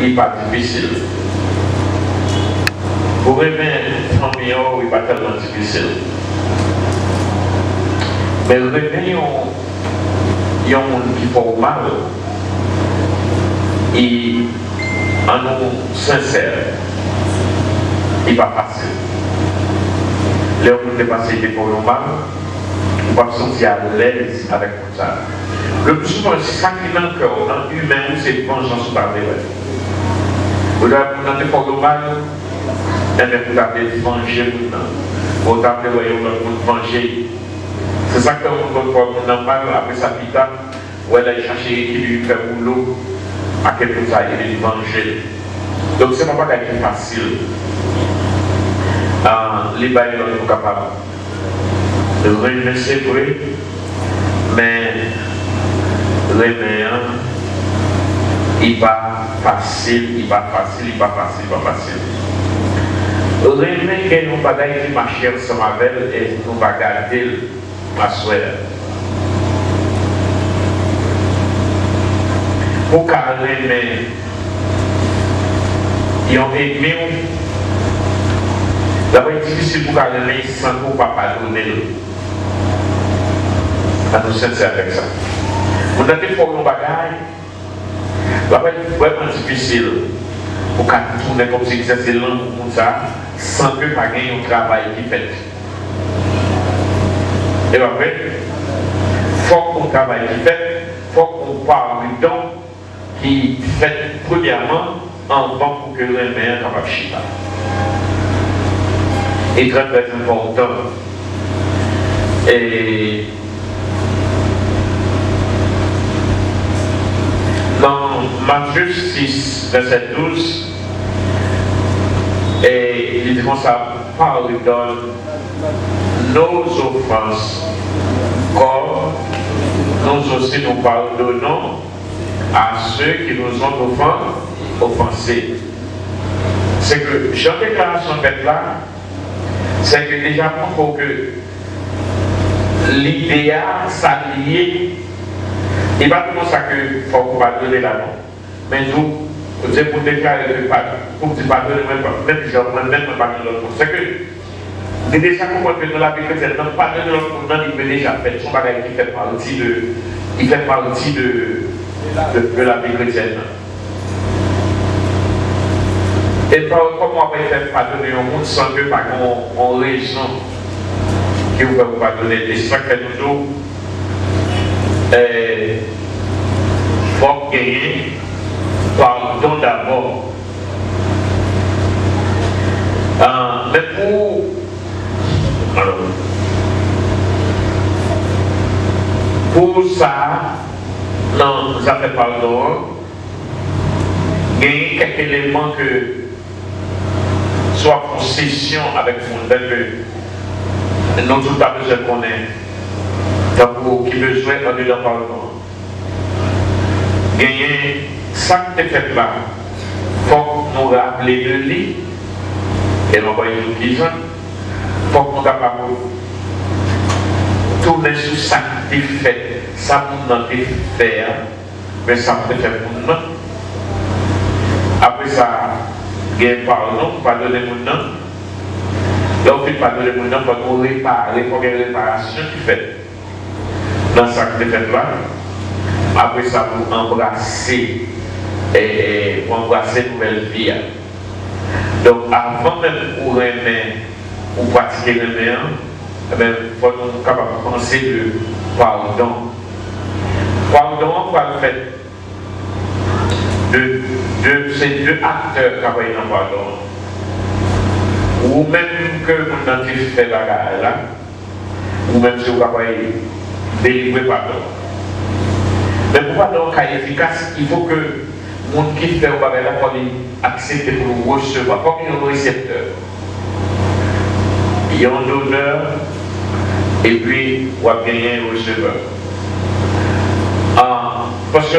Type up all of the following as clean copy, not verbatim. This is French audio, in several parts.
n'est pas difficile. Pour aimer une famille, il n'est pas tellement difficile. Mais aimer il y a un monde qui fait mal. Et en nous sincère, il n'est pas facile. Les gens qui passent des pour le mal, on va se sentir à l'aise avec tout ça. Le plus souvent, c'est ça qui est dans le cœur, dans l'humain, c'est vengeance par les rêves. Vous avez des pour le mal, et bien vous avez venger vous avez venger. C'est ça que vous avez mal après sa pita, où elle a cherché qui lui fait boulot, à quel point ça il est venger. Donc c'est pas facile. Les bails sont capables de remettre, c'est vrai, mais remettre, il n'est pas facile, il n'est pas facile, il n'est pas facile, il n'est pas facile. Remettre que nous bagaille qui marche ensemble avec elle et nous va garder ma soeur. Pour qu'elle remettre, ils ont aimé. D'abord, c'est difficile pour qu'elle ait sans qu'on pas pardonner. À nous sincères avec ça. On a des problèmes de bagaille. D'abord, c'est vraiment difficile pour qu'elle tourne comme si c'était long pour ça, sans que pas gagner un travail qui fait. Et après, il faut qu'on travaille qui fait, il faut qu'on parle du temps qui fait premièrement en banque pour que les mères soient capables de chier. Et très très important. Et dans Matthieu 6, verset 12, et il dit comme ça, pardonne nos offenses, comme nous aussi nous pardonnons à ceux qui nous ont offensés. C'est que Jean déclaration faite là, c'est que déjà il faut que l'idéal s'allie. Et pas tout ça que faut pardonner là non. Mais nous, c'est pour déclarer que pour pardonner même Jean, même pardonner l'autre. C'est que déjà comprendre que dans la Bible, c'est non pardonner l'autre monde, il peut déjà faire son bagage qui fait partie de la vie chrétienne. Et comment on peut faire pardonner au monde sans que par en raison qui vous peut pardonner. Et c'est ça que nous faut gagner pardon d'abord. Mais pour ça, non, ça fait pardon. Gagner quelques éléments que soit concession avec mon que nous tout à besoin qu'on est. Donc, qui besoin en dedans pardon. Gagner ça que tu fait là, il faut nous rappeler de lui et nous voyons nous disons, il faut qu'on capable tourner sur ça qui fait, ça nous n'a fait faire, mais ça peut faire pour nous. Après ça, pardon, pardonner mon nom. Là, on fait pardonner mon nom pour nous réparer, pour qu'il y ait une réparation qui fait dans ça qui fait là. Après ça, pour embrasser et pour embrasser une nouvelle vie. Donc, avant même pour remettre ou pratiquer le meilleur, il faut nous capables de penser de pardon. Pardon, on va le faire de ces deux acteurs qui ont été en pardon. Ou même que vous n'avez fait la guerre là, ou même si vous avez délivré pardon. Mais pour pardon être efficace, il faut que le monde qui fait le bagage là pour accepter pour le recevoir, comme un récepteur. Il y a un donneur et puis on va gagner un receveur. Parce que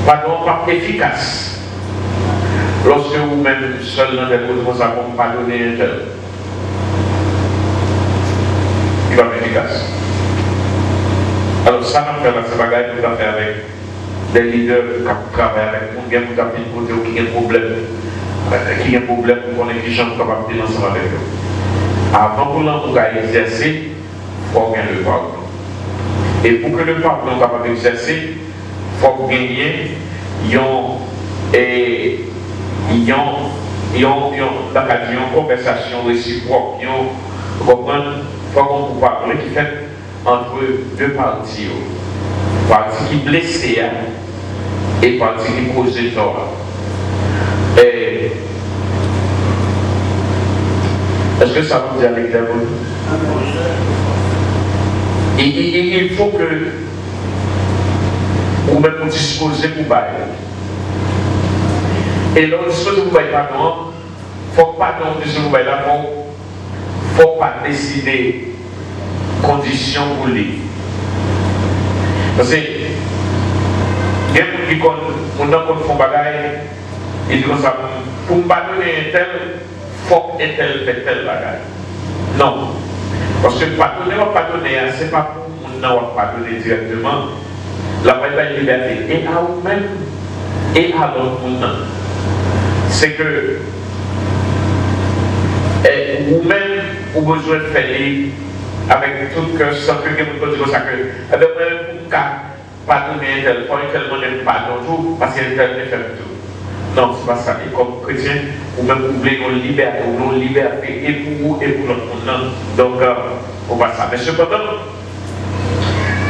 pardon pas efficace. Lorsque vous-même seul dans des choses, vous savez pardonner un tel. Il va être efficace. Alors ça, on fait là, c'est bagaille tout à fait avec des leaders qui travaillent avec nous, qui ont un problème, qui ont un problème pour qu'on ait qui sont capables de ensemble avec eux. Avant pour l'on exercer, il faut gagner le pardon. Et pour que le pardon soit capable d'exercer, il faut gagner une conversation réciproque. Il faut qu'on parle qui fait entre deux parties. Partie qui blesse et partie qui cause le tort. Est-ce que ça vous dit avec la bonne? Il faut que vous même disposez pour bailler. Et là, disposez pour bailler pardon, il ne faut pas disposer pour bailler là, il ne faut pas décider conditions pour lui. Parce que, il y a des gens qui font des bagages, ils disent comme ça, pour me pardonner un tel, il faut un tel fait tel bagage. Non. Parce que pardonner, ce n'est pas pour nous pardonner directement. La vraie liberté est à vous-même et à l'autre monde. C'est que vous-même, vous avez besoin de faire avec tout cœur, sans que vous dites ça que, pour pardonner un tel, il faut tellement de pardon, parce qu'il y a tel fait tout. Non, ce n'est pas ça. Et comme chrétien, vous-même, vous voulez une liberté et pour vous et pour l'autre monde. Donc, on va ça. Mais cependant,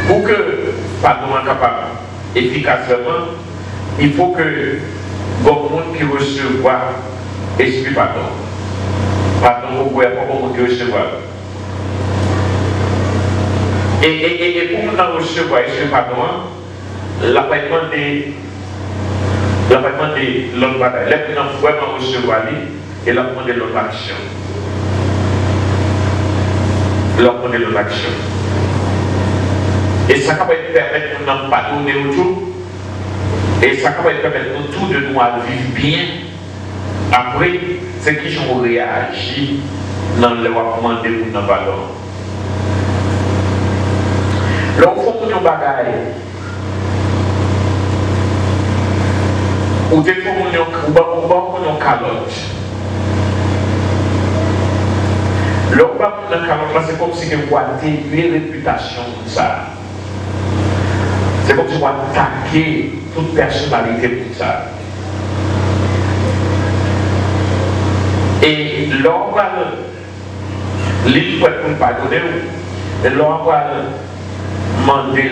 pour que le pardon soit capable efficacement, il faut que le monde qui reçoit esprit pardon. Pardon, vous pouvez pas monde qui recevoir. Et pour nous recevoir esprit pardon, l'appartement de l'autre bataille. Là, nous avons vraiment recevoir et l'appartement de l'autre action. L'appartement de l'autre action. Et ça va permettre de nous pardonner autour. Et ça va permettre autour de nous de vivre bien. Après, c'est qui ont réagi dans le moment de nous pardon. Là, il faut que nous bagaille. Ou des fois, on a une calotte. Le calotte, c'est comme si on atténuer la réputation de ça. C'est comme si on attaquait toute personnalité pour ça. Et l'on va l'île pour pardonner, et l'on va demander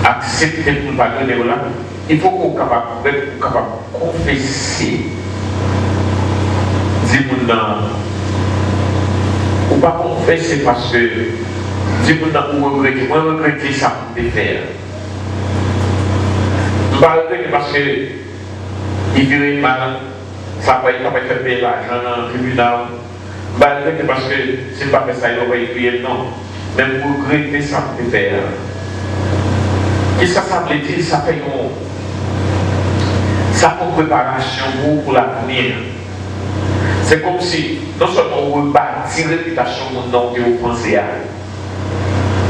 accepter pour pardonner. Il faut qu'on soit capable de confesser. Dis-moi, ou pas confesser parce que dis-moi, ou regretter ça pour te faire. Je ne pas regretter parce que il virait mal, ça va être fait payer l'argent dans le tribunal. Je ne pas regretter parce que c'est pas fait ça, il va pas écrire, non. Même regretter ça pour te faire. Et ça veut dire, ça fait une préparation pour l'avenir. C'est comme si, non seulement on rebâtit la réputation de mon nom que vous pensez à,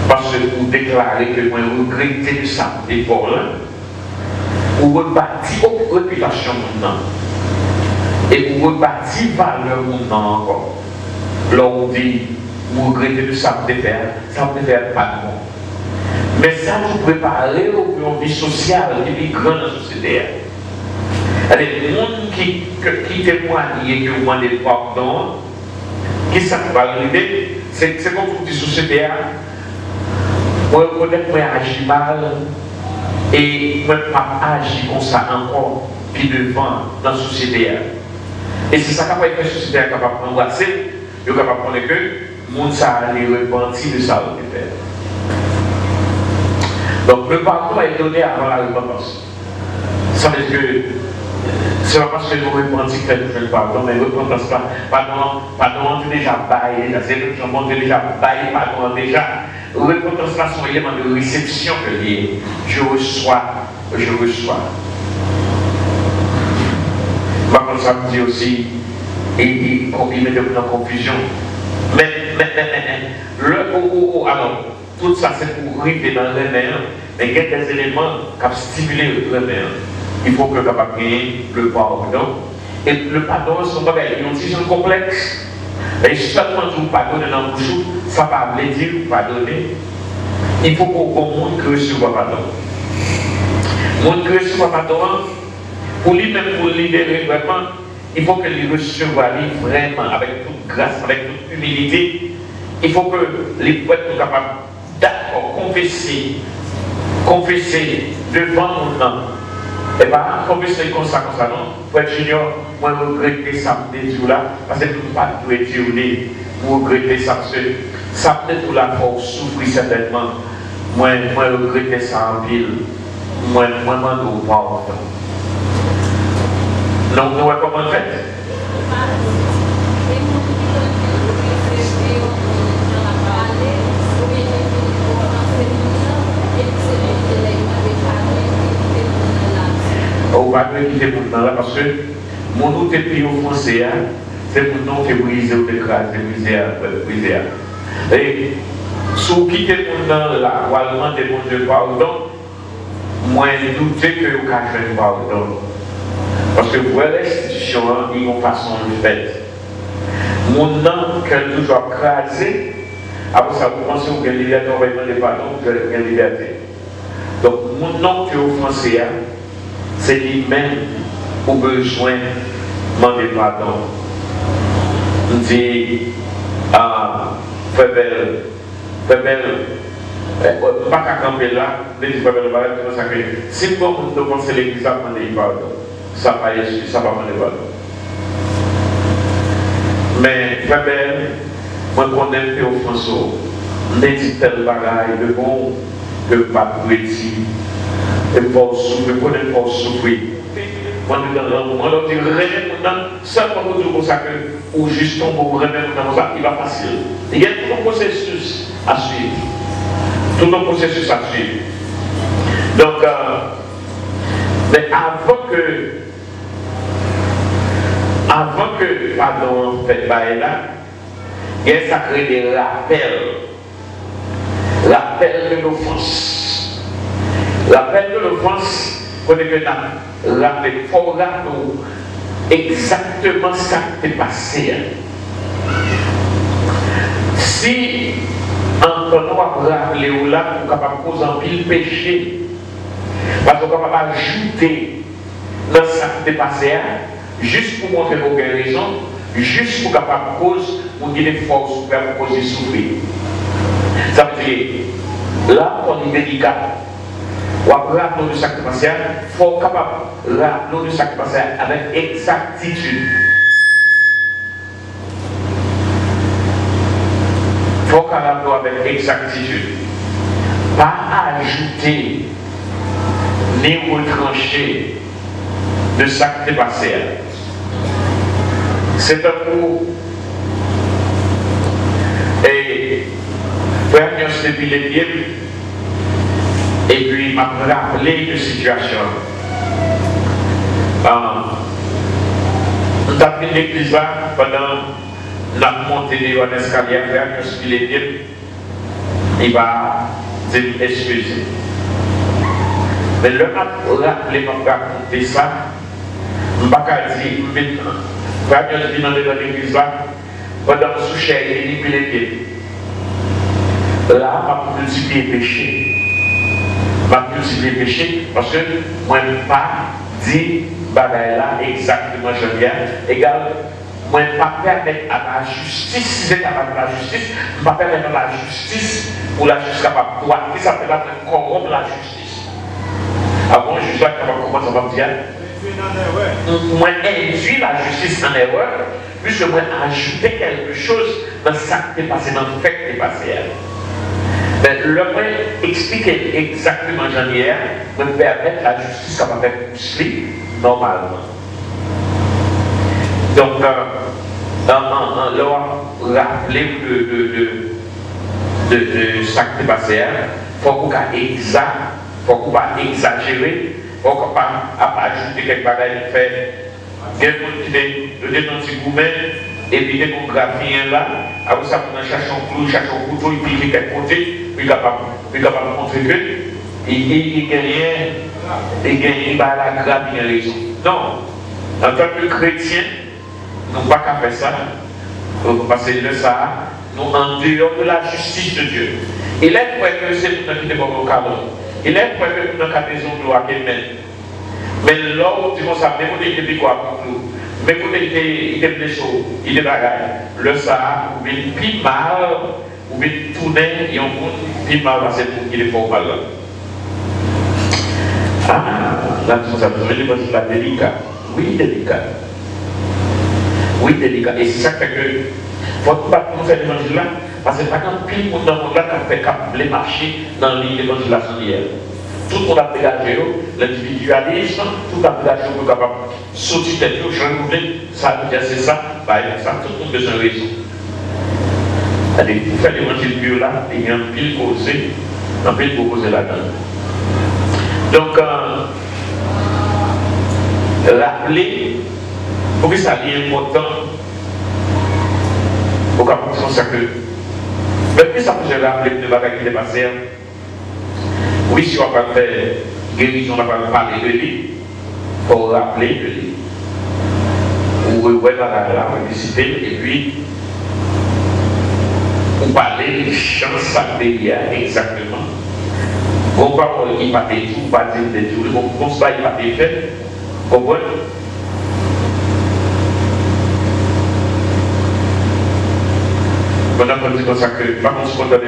parce que vous déclarez que vous regrettez de ça, des là, vous rebâtit votre réputation de mon nom. Et vous rebâtit valeur de mon nom encore. Là, on dit, vous regrettez de ça, vous ne faire pas de bon. Mais ça vous prépare pour une vie sociale qui est grande dans la société. Il y a des gens qui témoignent et qui ont demandé pardon, qui ça va arriver, c'est comme pour une société. Moi, peut-être que je agis mal et je ne peux pas agir comme ça encore, puis devant dans la société. Et c'est ça qui va être la société capable d'embrasser, il est capable de connaître que le monde a les repentis de ça au fait. Donc le pardon est donné avant la repentance. Ça veut dire que ce n'est pas parce que nous repentons que nous faisons le pardon, mais repentance pas. Pardon, tu déjà baillé, c'est le jambon, tu déjà baillé, pardon, déjà. Repentance pas son élément de réception que lié. Je reçois. Par contre, ça me dit aussi, et il met de la confusion. Mais, alors, tout ça c'est pour arriver dans le remède, mais il y a des éléments qui stimulent le remède. Il faut que capable gagner le pardon. Et le pardon, c'est une décision complexe. Et seulement vous pardonnez dans le bouche, ça ne veut pas dire pardonner. Il faut qu'on montre que reçoit le pardon. Montre que reçoit le pardon, pour lui-même, pour libérer vraiment, il faut que lui reçoive vraiment avec toute grâce, avec toute humilité. Il faut que les prêtres soient capables d'accord, confesser devant mon nom. Et pas confesser comme ça, non. Frère Junior, moi je regrette ça pour là, parce que je ne peux pas tout étudier pour regretter ça, parce que ça peut-être pour la force souffrir certainement. Moi je regrette ça en ville. Moi je m'en pas. Donc nous comment faire? On va pas quitter pour là parce que mon autre pays offensé, c'est pour nous faire briser ou écraser, briser. Et si vous quittez pour là, ou allemand de mon Dieu pardon, moi je doute que vous cachez le pardon. Parce que pour l'institution, ils ont une façon de faire. Mon nom, qu'elle est toujours crasé, après ça, vous pensez que la liberté, on va demander pardon, vous avez la liberté. Donc, mon nom qui est offensé, c'est lui-même au besoin de demander pardon. On dit, frère belle, pas qu'à camper là, mais frère belle, si vous pensez que l'église a demandé pardon, ça va demander pardon. Mais frère belle, moi je connais le offenseur, je dis tel bagaille de bon que pas de dire. Et pour souffrir, pour ne pas souffrir. Moi, nous on leur dit, seulement pour dire comme ça que, ou juste pour remettre comme ça, il va facile. Il y a tout un processus à suivre. Tout un processus à suivre. Donc, mais avant que, pardon, fait là, il y a ça crée des rappels de l'offense. L'appel de l'offense, il faut rappeler exactement ça qui est passé. Si on peut rappeler ou là, on est capable de causer un pile péché, parce qu'on est capable d'ajouter dans ça qui est passé, juste pour montrer aucune raison, juste pour capable de cause, pour qu'il y ait des forces pour causer souffrir. Ça veut dire, là, on est délicat. Ou après rappeler de chaque passé, il faut être capable de rappeler de chaque passé avec exactitude. Il faut qu'on rappeler avec exactitude. Pas ajouter ni retrancher de ce qui est passé. C'est un coup. Et frère, nous depuis les pieds. Et puis, il m'a rappelé de situation. Nous avons pris l'église là pendant la montée de l'escalier, frère, je suis les pieds. Il va dire excuser. Mais le rappelé m'a raconté ça. Je ne vais pas dire maintenant. Frère, je suis dans l'église là pendant que je suis et puis les pieds. Là, je multiplié péché. Va multiplier le péché parce que moi je ne pas dire là exactement je viens égal moi je ne pas permettre à la justice si c'est capable de la justice je ne pas permettre à la justice pour la justice capable de droit qui s'appelle la corrompre la justice avant je suis capable comment ça va me dire moi induire la justice en erreur puisque moi ajouter quelque chose dans ça qui est passé dans le fait qui est passé. Le point expliquer exactement Jean-Hier me permettre la justice comme avec pousser normalement. Donc, leur rappeler de ce qui est passé, il faut qu'on pas exagérer, il faut qu'on pas ajouter quelque chose qui fait de dénoncer vous-même. Et puis, dès qu'on graphie là, après ça, on cherche un clou, cherche un couteau, et puis il fait quelque côté. il est capable de montrer que il gagne par la grave raison. Non, en tant que chrétien, nous ne pouvons pas faire ça, parce que ça, nous en dehors de la justice de Dieu. Il est pour que c'est pour nous qui ne sommes pas au il est pour que nous avons des endroits qui mènent. Mais là, où disons ça, mais vous dites quoi pour nous? Mais vous dites qu'il y a des choses, il y a des bagages. Le ça, vous mettez plus mal, vous mettez tourner et on compte plus mal parce qu'il est pas mal là. Ah, là, nous avons besoin de la délicat. Oui, délicat. Oui, délicat. Et c'est ça qui fait que, faut pas nous faire l'évangile là, parce que par exemple, pile pour dans le monde là, qui fait les marchés dans l'évangélisation d'hier. Tout le monde a dégagé l'individualisme, tout le monde a dégagé pour capable de sortir de tout, ça veut dire c'est ça, bah, ça, tout le monde a besoin de raison. C'est-à-dire, pour faire l'évangile bio là, il y a un pile proposé là-dedans. Donc, rappeler, pour que ça soit important, pour qu'on ça que, même si ça peut se rappeler de bagages qui est passé, oui, si on va faire guérison, on va parler de lui, pour rappeler de lui. Ou revoir là, on visiter, et puis, on parler des chances sacrées exactement. On ne va pas dire tout, on va dire de tout, on ne va pas dire fait. Comprenez? Pendant qu'on dit comme ça que, par contre, on est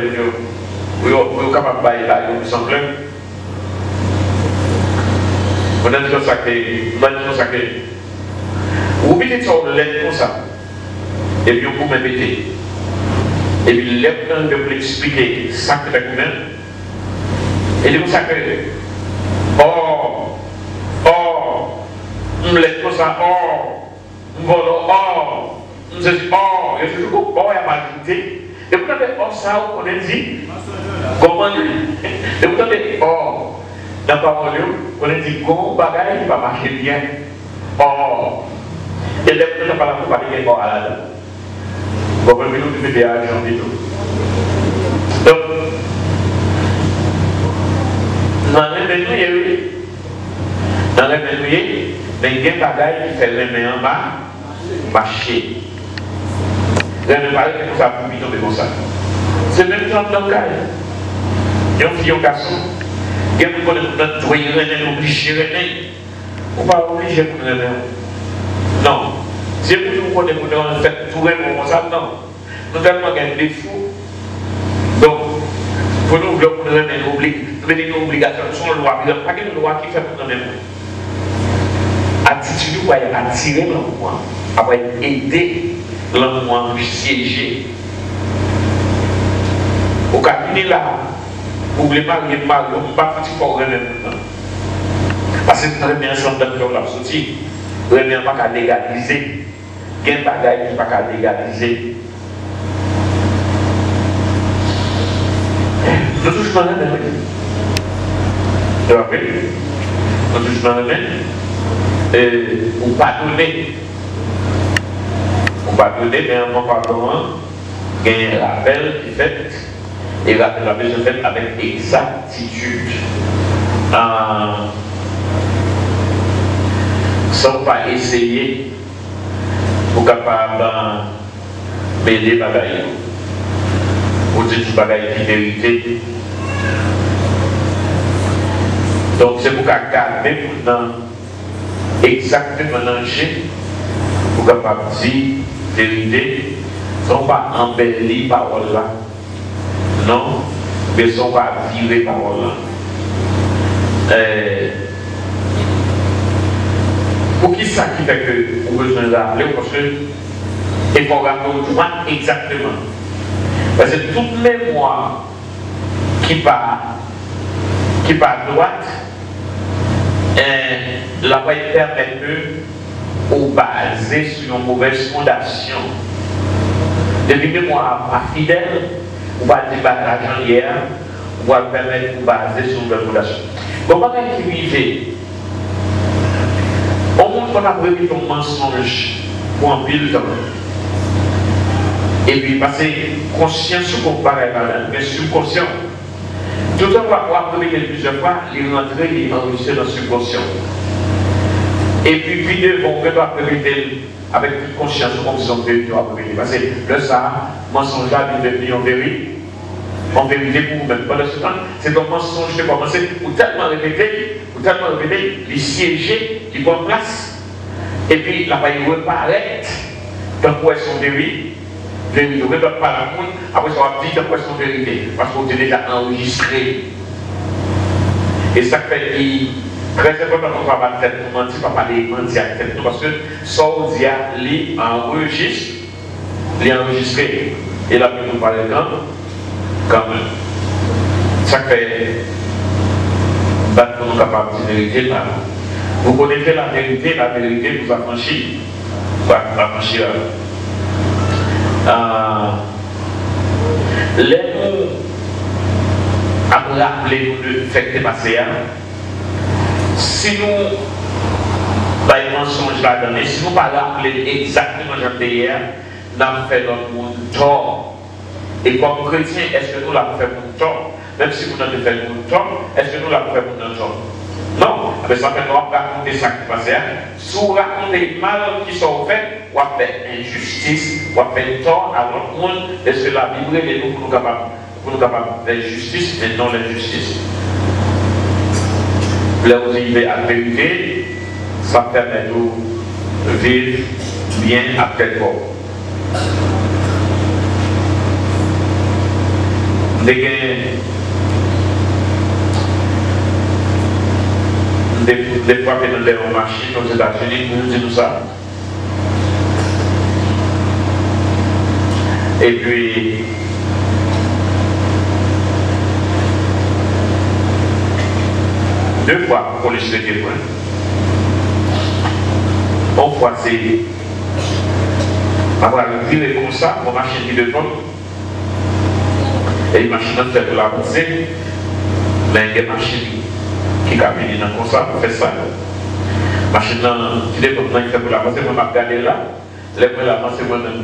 capable de bailler là, il semble. On a dit comme ça que, vous mettez ça au lait comme ça, et puis on peut me mettre. Et puis, les gens de l'expliquer ça que fait vous-même. Et c'est comme ça que, on laisse comme ça, on vole, on se dit, il y a toujours à majorité. Et vous avez ça, on a dit, comment dire, et vous avez dans la parole, on a dit, comment bagaille qui va marcher bien, et les gens ne parlent pas de or à la dame. Vous pouvez nous faire des agents et tout. Donc, dans les ménouillés, mais il y a des bagailles qui fait les mains en bas, marcher. Je ne parle pas de ça pour lui tomber comme ça. C'est le même temps dans le cas. Il y a un fille au garçon, il y a un peu de toi, il y a obligé de René. On ne va pas obliger pour René. Non. Si vous connaissez pour nous faire tout comme ça, non. Nous avons des défauts. Donc, pour nous, nous avons une obligation, son loi. Il n'y a pas de loi qui fait pour nous même. Attitude, vous voyez, attirer l'emploi, avoir aidé l'emploi à siéger. Au cabinet là, vous ne pas rien mal, vous ne pas faire pour rien même. Parce que très bien, sans que vous l'avez sorti, vous n'avez pas qu'à légaliser. Il y a des bagages qui ne sont pas légaliser. Nous touchons dans la main. Vous rappelez? Nous touchons dans la main. Ou pardonner. Ou pardonner, mais en pardonnant, il y a un rappel qui est fait. Et le rappel se fait avec exactitude. Sans pas essayer pour capable mêler les bagailles. Pour dire que bagaille est vérité. Donc c'est pour garder exactement l'enjeu pour capable dire vérité, sans pas embellir parole là. Non, mais sans pas virer parole là. Pour qui ça qui fait que vous avez besoin de rappeler, parce que il faut rappeler au droit exactement. Parce que toute mémoire qui part droite, la va permettre de baser sur une mauvaise fondation. Depuis mémoire pas fidèle, on va dire l'argent hier, on va permettre de baser sur une mauvaise fondation. Comment est-ce qu'il vivait? On montre qu'on a prévu ton mensonge pour un pile de temps. Et puis, parce que conscience qu'on parle, mais subconscient, Tout le temps, on va répéter plusieurs fois, il rentre, il est enregistré dans le subconscient. Et puis devant, on doit répéter avec toute conscience, comme si on doit répéter. Parce que le ça, mensonge là, il devient en vérité. En vérité pour vous-même. Pendant ce temps, c'est un mensonge qui commence ou tellement répété, il siéger, il prend place. Et puis, la paille reparaît dans quoi est son vérité. Vérité, on ne peut pas la moune, après ça va dire dans quoi est son vérité. Parce qu'on est déjà enregistré. Et ça fait très important qu'on va pas tête pour mentir, pas parler mentir à tête. Parce que ça, on dit, il est enregistré. Et là, nous parlons quand même. Ça fait battre nous capables de vérité. Vous connaissez la vérité vous affranchit. Affranchir. Les mots après rappeler nous de fait que passé. Si nous bah, mensonge là-dedans, si nous ne pas rappeler exactement comme hier, nous avons fait notre monde tort. Et comme chrétien, est-ce que nous l'avons fait pour tort? Même si vous n'avez fait pour tort, est-ce que nous l'avons fait pour tort? Non, mais ça fait nous raconter ça qui passe. Si vous racontez mal qui sont faits, vous faites injustice, vous faites tort à votre monde, est-ce que la Bible est nous pour nous capables de justice et non l'injustice? Là où il y a la vérité, ça permet de vivre bien après le corps. Des fois que nous avons une machine aux États-Unis, nous disons ça. Et puis, deux fois pour les témoins. Une fois c'est avoir viré comme ça, pour machine qui devant. Et une machine fait pour l'avancer, mais il y a une machine qui a venu dans comme ça pour faire ça. La machine qui devant qui fait pour l'avancer, moi je regarde là, les pour l'avancer, moi-même,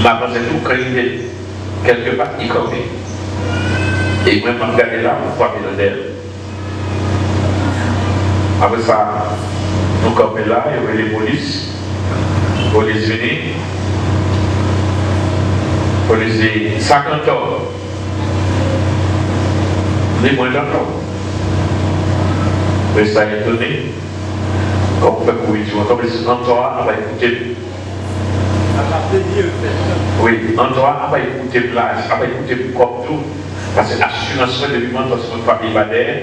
m'avance tout quand il est quelque part, il connaît. Et moi je regarde là, pour voir le d'elle. Après ça, nous campons là, il y avait les polices, police venir, police 50 ans. Les moins d'enfants. Mais ça est étonné. Quand on fait courir, comme les endroits, on va écouter. Oui, endroit, on va écouter plage, on va écouter comme tout. Parce que l'assurance de l'alimentation de famille Badère,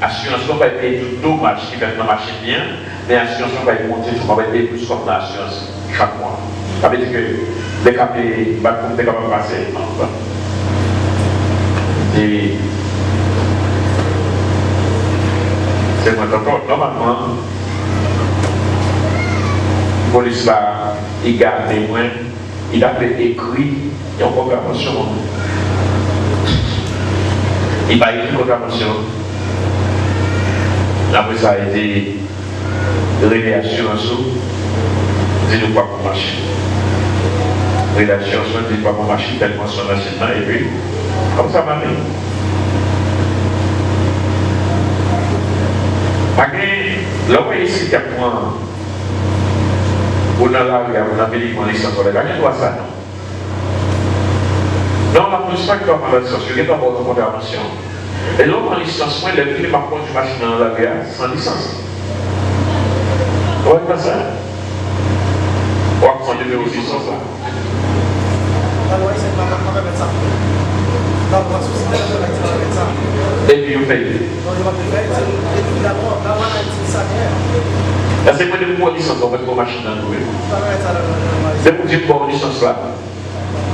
l'assurance va payer tout dommage qui fait dans la machine bien, mais l'assurance va monter, on va payer plus comme l'assurance chaque mois. Ça veut dire que les capés, va être capable de passer. Et c'est moi encore, normalement, la police là, il garde des moyens, il a écrit, il y a une programmation. Il va écrire une contravention. Après ça a été réglé assurance. Dis-nous pas pour marcher. Réglé assurance, dis-nous pas pour marcher, tellement son enseignement, et puis, comme ça m'a mis. Là où ici, il y a point. On a là, on a vécu mon licence, on a gagné quoi ça, non? Non, la police pas qui doit prendre la licence, il y a d'abord une contravention. Et là, en licence, moi, les filles par contre du machine dans la guerre sans licence. On va faire ça. On va prendre le numéro de licence là. Et puis, vous faites. Là, c'est pas de pour licence, on va mettre vos machines dans le gouvernement. C'est pour dire pour licence là.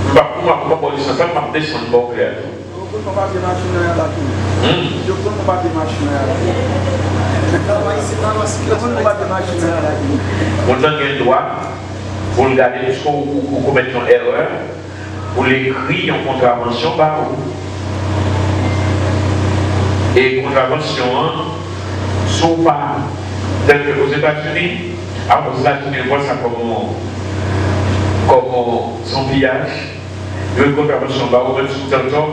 Je ne vais pas pour licence là, je vais descendre pour clair. Je ne vais pas de machine là. Je ne vais pas de machine là. On donne un droit pour regarder jusqu'où vous commettez une erreur, pour l'écrire en contravention par vous. Et contravention, soit pas tel que aux États-Unis, aux États-Unis, on voit ça comme son pillage, une contravention là, ou même sous territoire,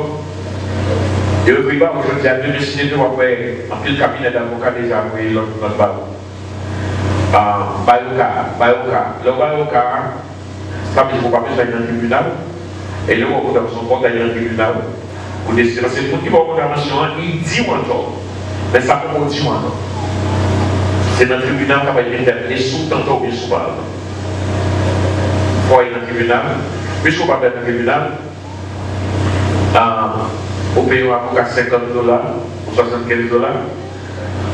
Et le privat aujourd'hui a deux décidé de après un peu le cabinet d'avocat déjà envoyé notre barreau. Bayoka. Le Bayoka, ça veut dire qu'on va pas besoin d'un tribunal. Et le recours dans son compte d'aller dans le tribunal. Pour décider. Parce que le qui va au condamnation, il dit encore. Mais ça peut pas dire encore. C'est dans le tribunal qui va être interpellé sous tantôt ou sous pas. Il faut aller dans le tribunal. Puisqu'on va faire dans le tribunal, au pays où on a $50 ou $75.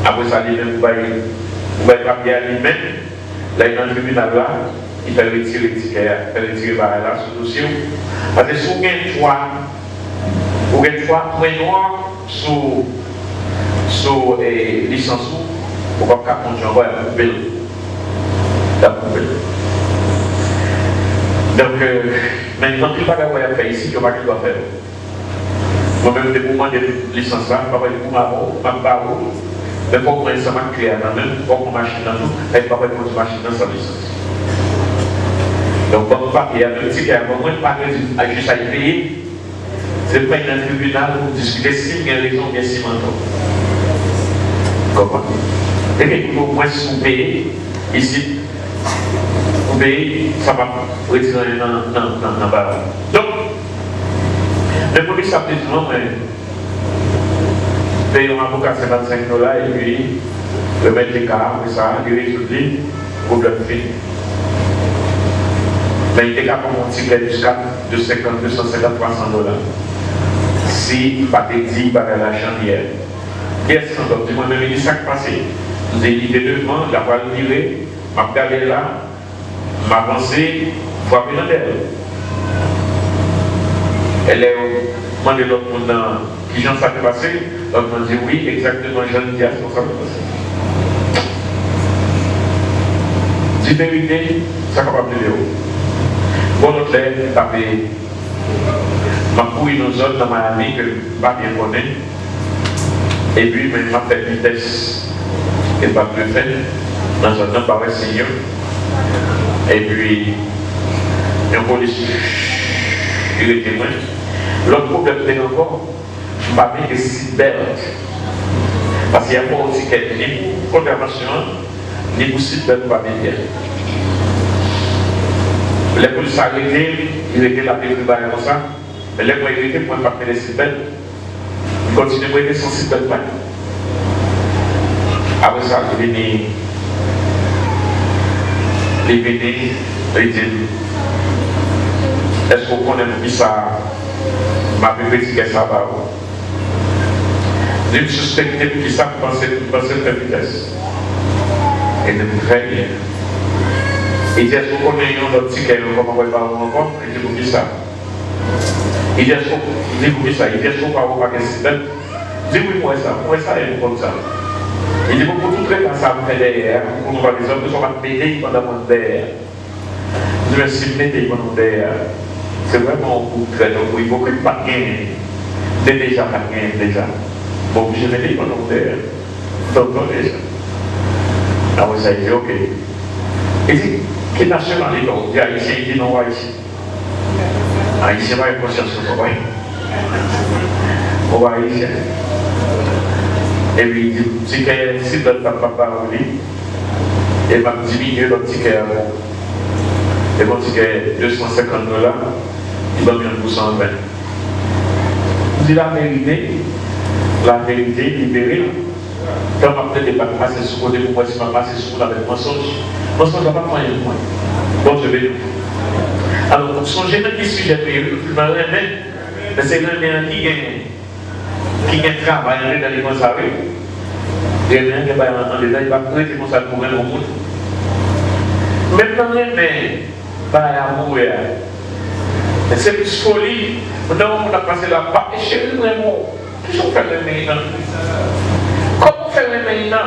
Après ça, il va y papier à lui-même. Là, dans le tribunal, là, il fait retirer le ticket, il fait retirer là sur le dossier. Parce que si vous avez trois points noirs sur licence, vous ne pouvez pas continuer à couper la poubelle. Donc, maintenant, il n'y a pas de faire ici, il n'y a pas de faire. Moi-même, des moments de licence là, je ne vais pas de barreau, mais pour prendre ça, je vais même pour une machine dans tout, et je ne vais pas prendre une machine dans sa licence. Donc, comme il y a un ticket, au moins, pas de juste à y payer. C'est pas dans le tribunal pour discuter si il y a raison bien si maintenant. Comment? Et puis, au moins, si vous payez, ici, vous payez, ça va retirer dans le barreau. Donc, le police a dit non, mais paye un avocat $55 et puis le mettre des cas, après ça, il résout le problème fini. Mais il était capable de monter jusqu'à $250, $300 si pas te dit par la chandière. Qu'est-ce qu'on dit? Moi-même, il dit ça qui passé. Nous avons dit devant, la voile tirée, m'a regardé là, m'a avancé, frapper dans l'elle. Elle est demandé l'autre monde qui j'en savais passer, l'autre monde dit oui, exactement, j'en dis à ce qu'on savait passer. Dis vérité, ça capable de dire. Bon, l'autre lève, tapé, m'a couru dans une zone dans Miami que je ne pas bien connaître. Et puis, m'a fait vitesse et pas plus fait dans une zone par seigneur. Et puis, un policier, il était témoin. L'autre problème, c'est encore, je ne vais pas dire que c'est belle. Parce qu'il n'y a pas aussi ni contravention, ni pour si belle, pas bien. Les policiers arrêtés, ils étaient la paix privée comme ça. Mais les moyens arrêtés pour ne pas faire des si belles. Ils continuent à être sans si belle. Après ça, il est venu, il dit, est-ce qu'on connaît qui ça? Ma petite ça va. Je me suspectais qui ça pensait de vitesse. Et de très bien. Il dit, est-ce qu'on connaît un autre ticket, comment on va pas encore? Il dit, pour qui ça? Il dit, est-ce qu'on va avoir un incident? Il dit, oui, moi ça, et comme ça. Il dit, pour tout traiter ça, on fait derrière, pour nous voir les hommes, nous sommes pétés pendant mon derrière. Je me suis pété pendant derrière. C'est vraiment un coup de traîneau, il faut que je ne pas gagner. Déjà pas gagné, déjà. Bon, je vais dire pendant derrière. Donc, déjà. Ah oui, ça il dit, ok. Il dit, quelle nationalité on dit haïtien, il dit non, haïtien. Haïtien va être conscience de ça, oui. On va haïtien. Et puis il dit, ticket, si tu n'as pas parlé, il va diminuer le ticket avant. Et mon ticket $250, il va bien pour 120. Je dis la vérité libérée. Quand on peut pas passer sur le côté pour moi, si on passer sur avec mensonge, mensonge n'a pas moyen de moi. Bon, je vais dire. Alors, songez même qui sujet mais c'est un qui gagne travail dans les conservés. Il y a un qui va en détail, il va prêter comme ça pour un monde. Maintenant, mais pas à mourir. C'est plus folie. Maintenant, on a passé la part. Et chez nous, toujours faire les mains. Comment faire les mains?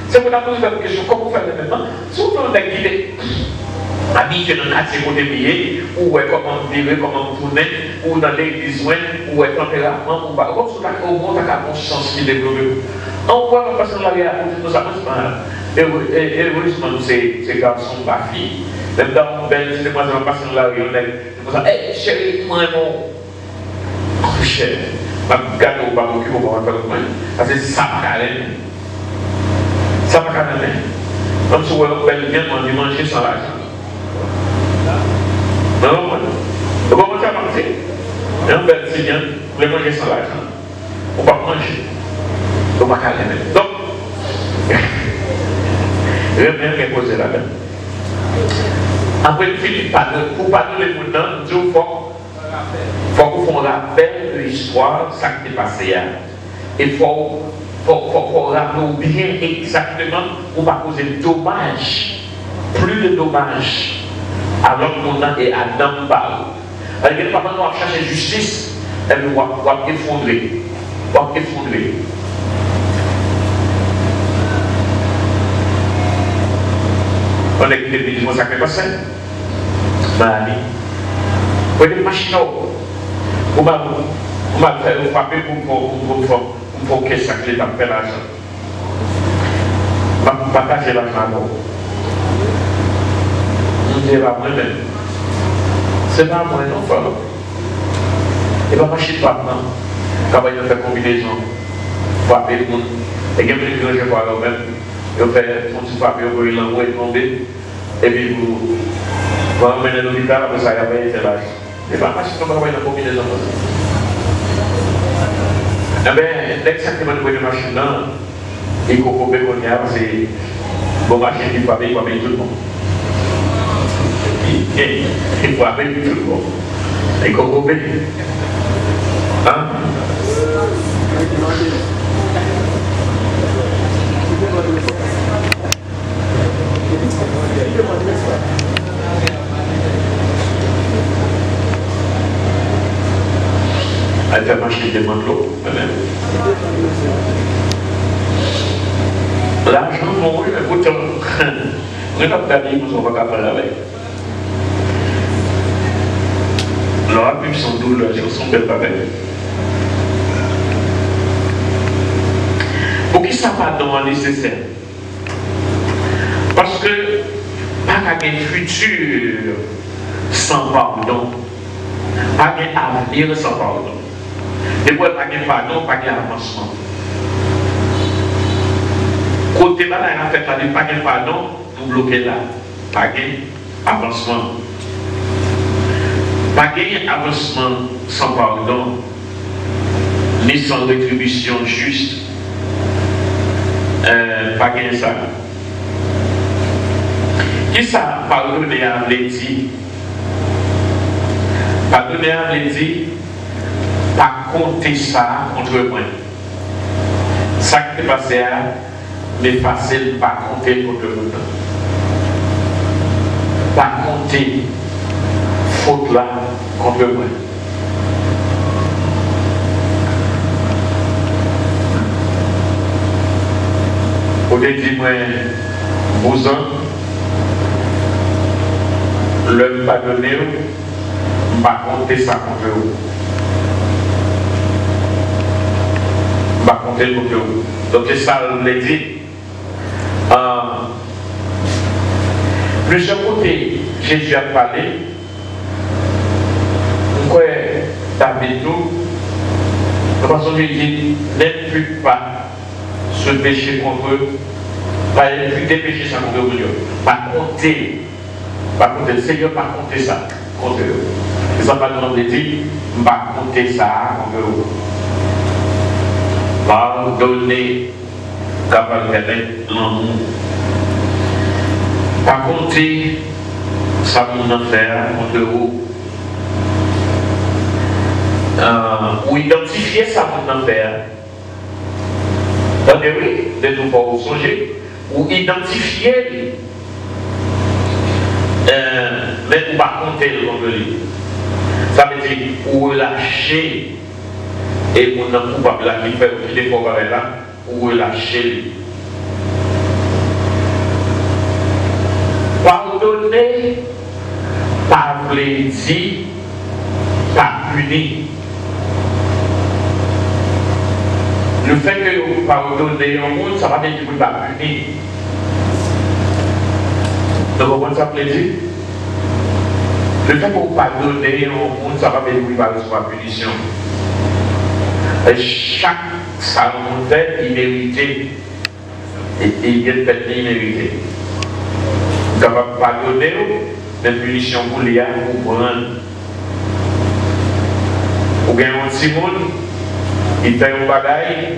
C'est pour la posé la question, comment faire les mains? Surtout, on a guidé. Habitué dans le quartier pour débiller, ou comment vivre, comment tourner, ou dans l'église, ou tempérament, ou pas. Comme ça, on monte à la conscience qui développe. On voit la personne là, nous avons et heureusement, ces garçons, ma fille, même dans mon bel, c'est moi, je vais passer dans la rue, on est comme ça, hé, chérie, moi, mon cher, Je garde au barbecue, on va faire le point. Parce que ça va carrément. Ça va carrément. Comme si on fait bien, on dit manger sans l'argent. Non, non, on va manger à manger. Et on fait si bien, on va manger sans l'argent. On va manger. On va carrément. Donc, je vais bien poser là-dedans. Après, pour pardonner les gens, il faut qu'on fasse un rappel de l'histoire, ça qui est passé. Il faut rappeler bien exactement pour ne pas causer de dommages, plus de dommages, alors qu'on a et Adam parle. Alors, il parfois, nous allons chercher justice, et nous allons effondrer. On est quitté le ministre sacré passé. Mali. Vous avez des machines. Vous m'avez fait frapper pour que ça crée dans l'argent. Je partager l'argent. Je ne dis pas moi-même. Ce n'est pas moi non plus. Et pas machine pas maintenant. Quand il a fait combinaison, frapper le monde. Et il y a des gens qui font même. Vous faites un petit papier, vous voyez l'envoi est tombé, et puis vous emmenez l'hôpital, après ça, il y a pas été là. Et pas parce que vous avez une combinaison. Eh bien, exactement le de machine là, il faut qu'on c'est bon machine qui fabrique tout le monde. Il faut appeler tout le monde. Il faut qu'on hein? Elle fait marcher des matelots, même. L'argent, mon oui, mais pourtant, on n'a pas d'amis, nous on va pas parler avec. Leur appui sont douleurs, ils sont belles pareilles. Pour qui ça va dans nécessaire? Parce que pas qu'à un futur sans pardon, pas qu'un avenir sans pardon. Et pour pas qu'un pardon, pas qu'un avancement. Côté là, on a fait la pas qu'un pardon, nous bloquer là. Pas qu'un avancement. Pas qu'un avancement sans pardon, ni sans rétribution juste. Pas qu'un ça. Qui ça pardonner à Vlédi? Pardonner à Vlédi, pas compter ça contre moi. Ça qui est passé, mais facile, pas compter contre moi. Pas compter faute là contre moi. Au début, moi, vous le pardonner, je ne vais pas compter ça contre vous. Je ne vais pas compter contre vous. Donc c'est ça, je l'ai dit. Plusieurs côtés, Jésus a parlé. Pourquoi David nous, de façon je dis, n'impute pas ce péché contre eux, pas imputer péché ça contre eux, pas compter. Par contre, le Seigneur va compter ça contre eux. Et ça va nous dire, je ne vais pas compter ça contre eux. Pardonner, capable de l'amour. Pas compter ça mon affaire contre eux. Ou identifier ça mon affaire. Attendez, oui, de tout pas vous songer. Ou identifier mais on ne va pas compter le nom de lui. Ça veut dire ou relâcher et on n'a pas la qui fait des fois là, ou relâcher lui. Pardonner, pas dire, pas punir. Le fait que vous pardonnez au monde, ça va dire que vous ne pas punir. Donc, vous comprenez ça plaisir? Le fait que vous pardonnez au monde, ça va dire que vous ne pas recevoir punition. Chaque ça on fait, il méritait. Et il vient de faire immérité. Vous n'avez pas pardonner des punitions pour les pour prendre. Vous avez un petit monde, il fait un bagage,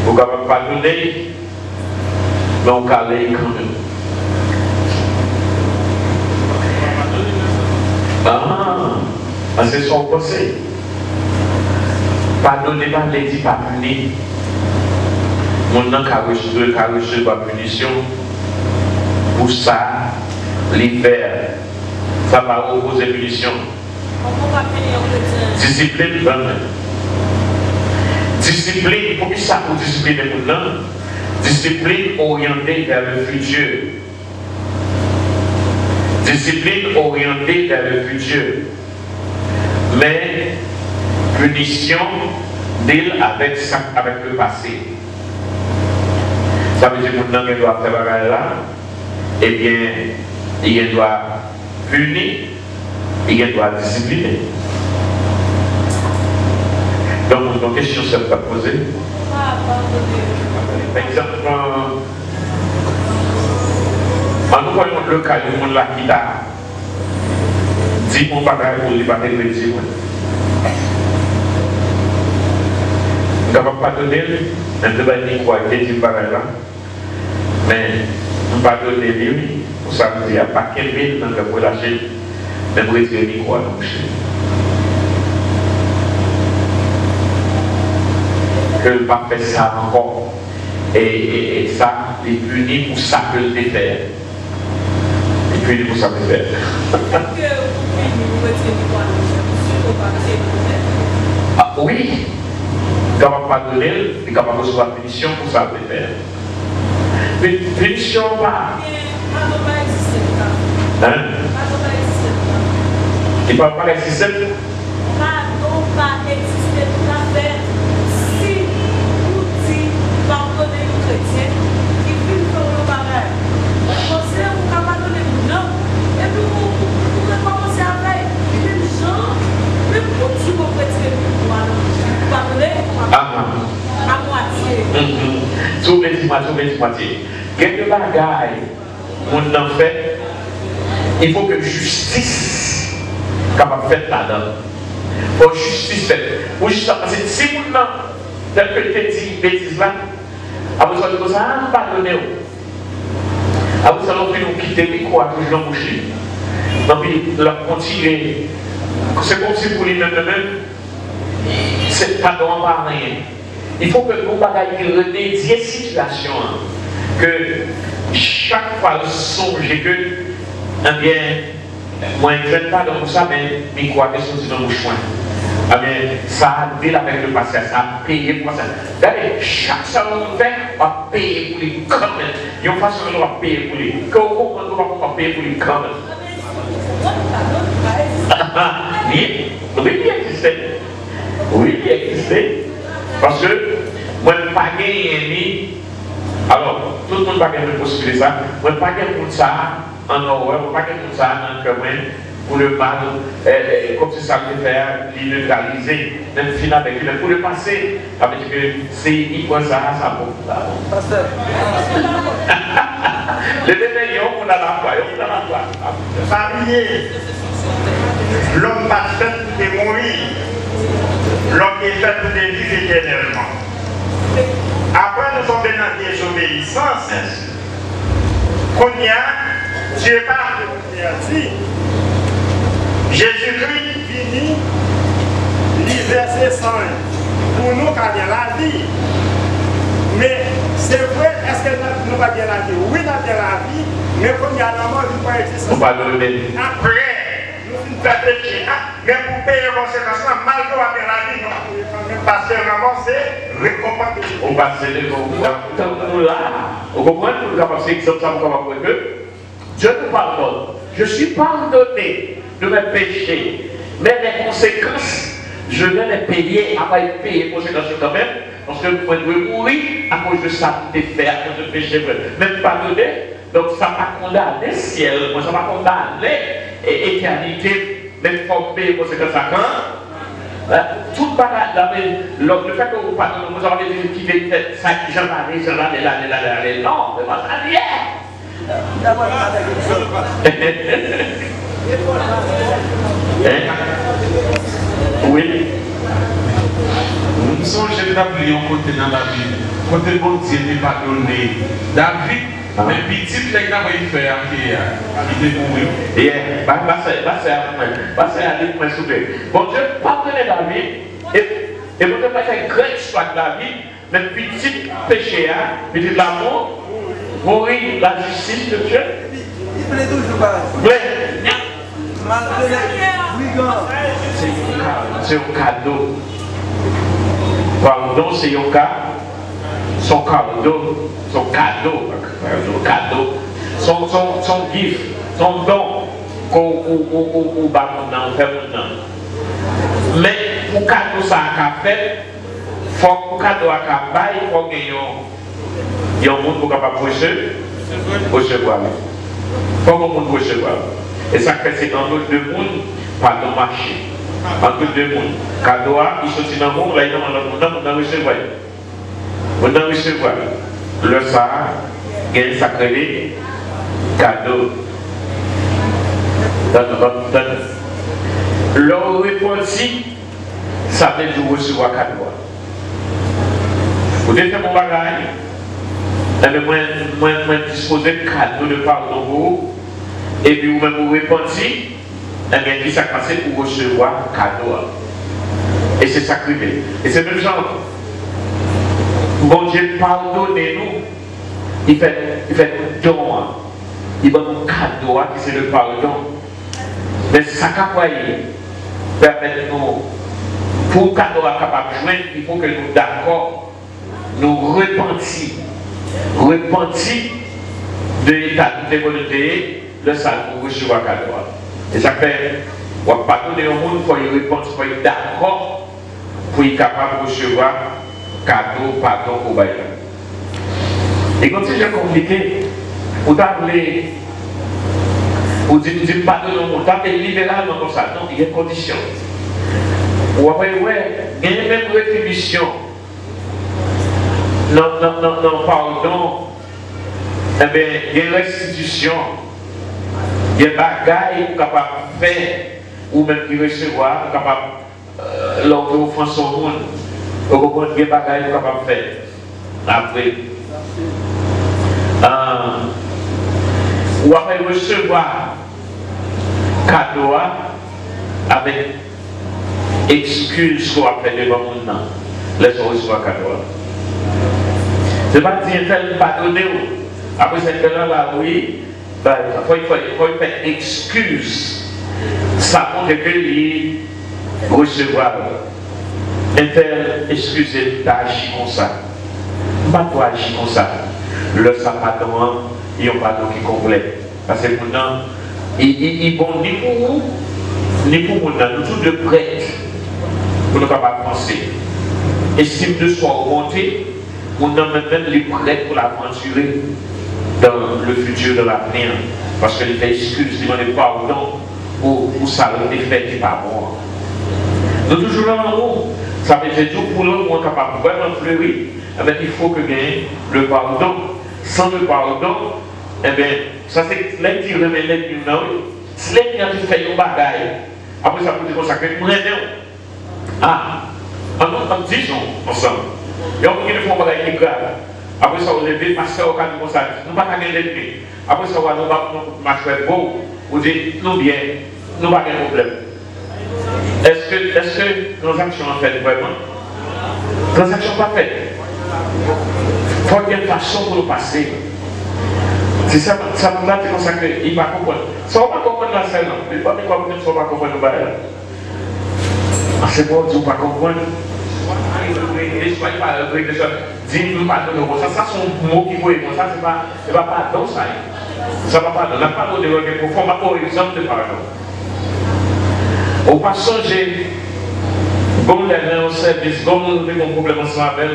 vous n'avez pas pardonner, mais on va aller quand même. Ah, c'est son conseil. Pardonner pas les dit pas punir. Mon nom a reçu la punition. Pour ça, l'hiver, ça va opposer punition. Discipline, discipline, pour qui ça pour discipliner mon nom? Discipline orientée vers le futur. Discipline orientée vers le futur. Mais punition deal avec le passé. Ça veut dire que maintenant qu'il doit faire bagage là, eh bien, il doit punir, il doit discipliner. Donc, une question ça peut poser. Par exemple, en nous voyons le cas du monde là qui a dit mon bagage pour les battre les dire. Nous n'avons pas donné un débat ni quoi qui dit bagage là. Mais nous ne pas donner lui, pour ça il n'y a pas qu'un mille dans le relâcher, mais pour retirer ni quoi donc que ne pas faire ça encore. Et ça, il punit pour ça que le faire. Il punit pour ça que le faire. Ah oui, quand on va pas donner, il est capable de recevoir la punition pour ça le faire. Mais punition pas. Hein? Il ne peut pas exister. Pardon pas exister tout à fait. Si vous dites pardonner les chrétiens qui vivent dans le barrage, vous pensez que vous pouvez pardonner non. Et puis vous pouvez commencer avec les gens, mais pour si vous faites vous pardonner à moitié. Tout moitié. Quelques bagailles, on en fait, il faut que justice capable de faire là-dedans. Pour justice faite. Pour justice, parce que si vous n'avez tel que tu dit bêtise là, après ça, vous allez pardonner. Après ça, vous allez quitter les croix, vous allez embaucher. Donc, il a continué. C'est comme si pour lui-même, c'est pardon par rien. Il faut que nous bagailles remédier situation. Que chaque fois songe que, eh bien, moi je ne pas dans ça, mais je crois que c'est dans mon choix. Eh bien, ça a dit avec le passé, ça a payé pour ça. D'ailleurs, chaque fois qu'on fait, on va payer pour les communs. Il y a une façon de nous payer pour les communs. On va payer pour les communs. Oui, il existe. Oui, il existe. Parce que moi, je ne pas gagner. Alors, tout le monde va gagner possible ça. Moi, je ne pas gagner pour ça en horreur, je ne pas gagner pour ça en commun, pour le mal, comme c'est ça que faire, l'illégraliser, même finir avec lui. Pour le passé, ça veut dire que c'est il prend ça, ça bon. Les détaillants, on a la foi, on a la foi. Famille, l'homme pas fait pour mourir, l'homme est fait pour vivre éternellement. Après, nous sommes dans la désobéissance. Qu'on y a, Dieu parle de dit, Jésus-Christ finit, verset 100 pour nous gagner la vie. Mais c'est vrai, est-ce que nous va gagner la vie? Oui, nous avons la vie, mais qu'on y a la mort, nous ne pouvons pas exister. Après, nous finissons par pécher, mais pour payer les conséquences, malgré la vie, non. Parce que vraiment, c'est récompense. On va se lever au comprenez que nous avons passé exemple, ça vous que Dieu nous pardonne. Je suis pardonné de mes péchés, mais les conséquences, je vais les payer, après payer les conséquences quand même, parce que vous pouvez mourir à cause de ça, de faire, à cause de péché, même pardonné, donc ça va condamner le ciel, ça va condamner l'éternité, même pour payer les conséquences à quand? Tout pareil, le fait que vous pardonnez, vous avez dit qu'il est ça qui j'en ai, non, vraiment, ça rien. Oui. Nous sommes établis un côté dans la Bible. Côté bon Dieu n'est pas donné. David, mais petit, les gars, il fait à qui il est mourir. Bon Dieu, pardonnez David, et vous devez faire une grande histoire de David, mais petit péché, petit l'amour, mourir la justice de Dieu. Il plaît toujours pas. Malgré les brigands. C'est un cadeau. Pardon, c'est un cas. Son cadeau, son gift, son don qu'on bat maintenant, fait maintenant. Mais pour cadeau ça a fait, faut que cadeau a fait, il faut qu'il y ait un monde pour capable recevoir. Faut que le monde recevoir. Et ça fait c'est dans l'autre deux mondes, pas dans le marché. Entre deux mondes. Cadeau il sortit dans le monde, là il est dans le monde, on recevoir. On a recevoir le Sahara, il y a un sacré cadeau. Le répondit, ça veut dire recevoir cadeau. Vous devez faire mon bagage, moi disposer de cadeau de pardon pour et puis vous-même vous répondez, et bien qui s'est passé pour recevoir cadeau. Et c'est sacré. Et c'est même genre. Bon Dieu, pardonnez-nous. Il fait don. Il donne un cadeau qui c'est le pardon. Mais ça permet-nous, pour le cadeau capable de jouer, il faut que nous d'accord, nous repentir de l'état de volonté, le salut pour recevoir le cadeau. Et ça fait, on va pardonner au monde, il faut y répondre, il faut être d'accord pour être capable de recevoir cadeau, pardon pour Baïla. Et quand c'est compliqué, vous avez vous dites pardon, vous avez libéralement comme ça. Non, il y a une condition. Vous avez il y a une même rétribution. Non, pardon. Eh bien, il y a une restitution. Il y a des bagailles pour capable de faire, ou même qui recevoir, pour capable l'autre offense au monde. Vous comprenez des bagages qu'on capable de faire. Après, ou après recevoir cadeau avec excuse qu'on a fait devant mon nom. Laisse-moi recevoir cadeau. Ce n'est pas dire tel pardonner. Après cette là, oui, il faut faire excuse. Ça montre que il recevoir. Un tel, excusez, t'as agi comme ça. Pas toi agi comme ça. Le pardon, il y a un pardon qui est complet. Parce que maintenant, il est bon ni pour vous, ni pour nous, nous tous de prêtres, pour ne pas penser. Estime de soi augmentée, on a maintenant les prêtres pour l'aventurer dans le futur de l'avenir. Parce que les excuses, ils demandent pardon pour ça, le fait qui n'est pas bon. Nous toujours dans l'amour. Ça veut dire tout pour l'homme, on est capable de vraiment fleurir. Eh bien, il faut que gagne le pardon. Sans le pardon, eh bien, ça c'est l'aide qui remet l'aide du nom. Si l'aide qui a fait un bagaille, après ça peut dire consacrer pour l'aider. Ah, en disons ensemble. Il y a beaucoup de fois un bagaille qui est grave. Après ça, on lève, pasteur au cas de consacrer. Nous ne pouvons pas gagner l'ennemi. Après ça, on va nous marcher beau. On dit, nous bien, nous n'avons pas de problème. Est-ce que nos actions sont faites vraiment? Nos actions pas faites. Il faut qu'il y ait une façon pour nous passer. Si ça me l'a dit comme ça qu'il va comprendre. Ça ne va pas comprendre la scène. Il ne va pas comprendre ça ne va pas comprendre le bail. C'est bon, tu ne vas pas comprendre. Dis-nous pardon. Ça c'est un mot qui vaut. Ça c'est pas pardon ça. Ça va pas. On n'a pas de regret profond. On n'a pas exemple de pardon. Au pas changer, bon les au service, bon nous avons un problème ensemble avec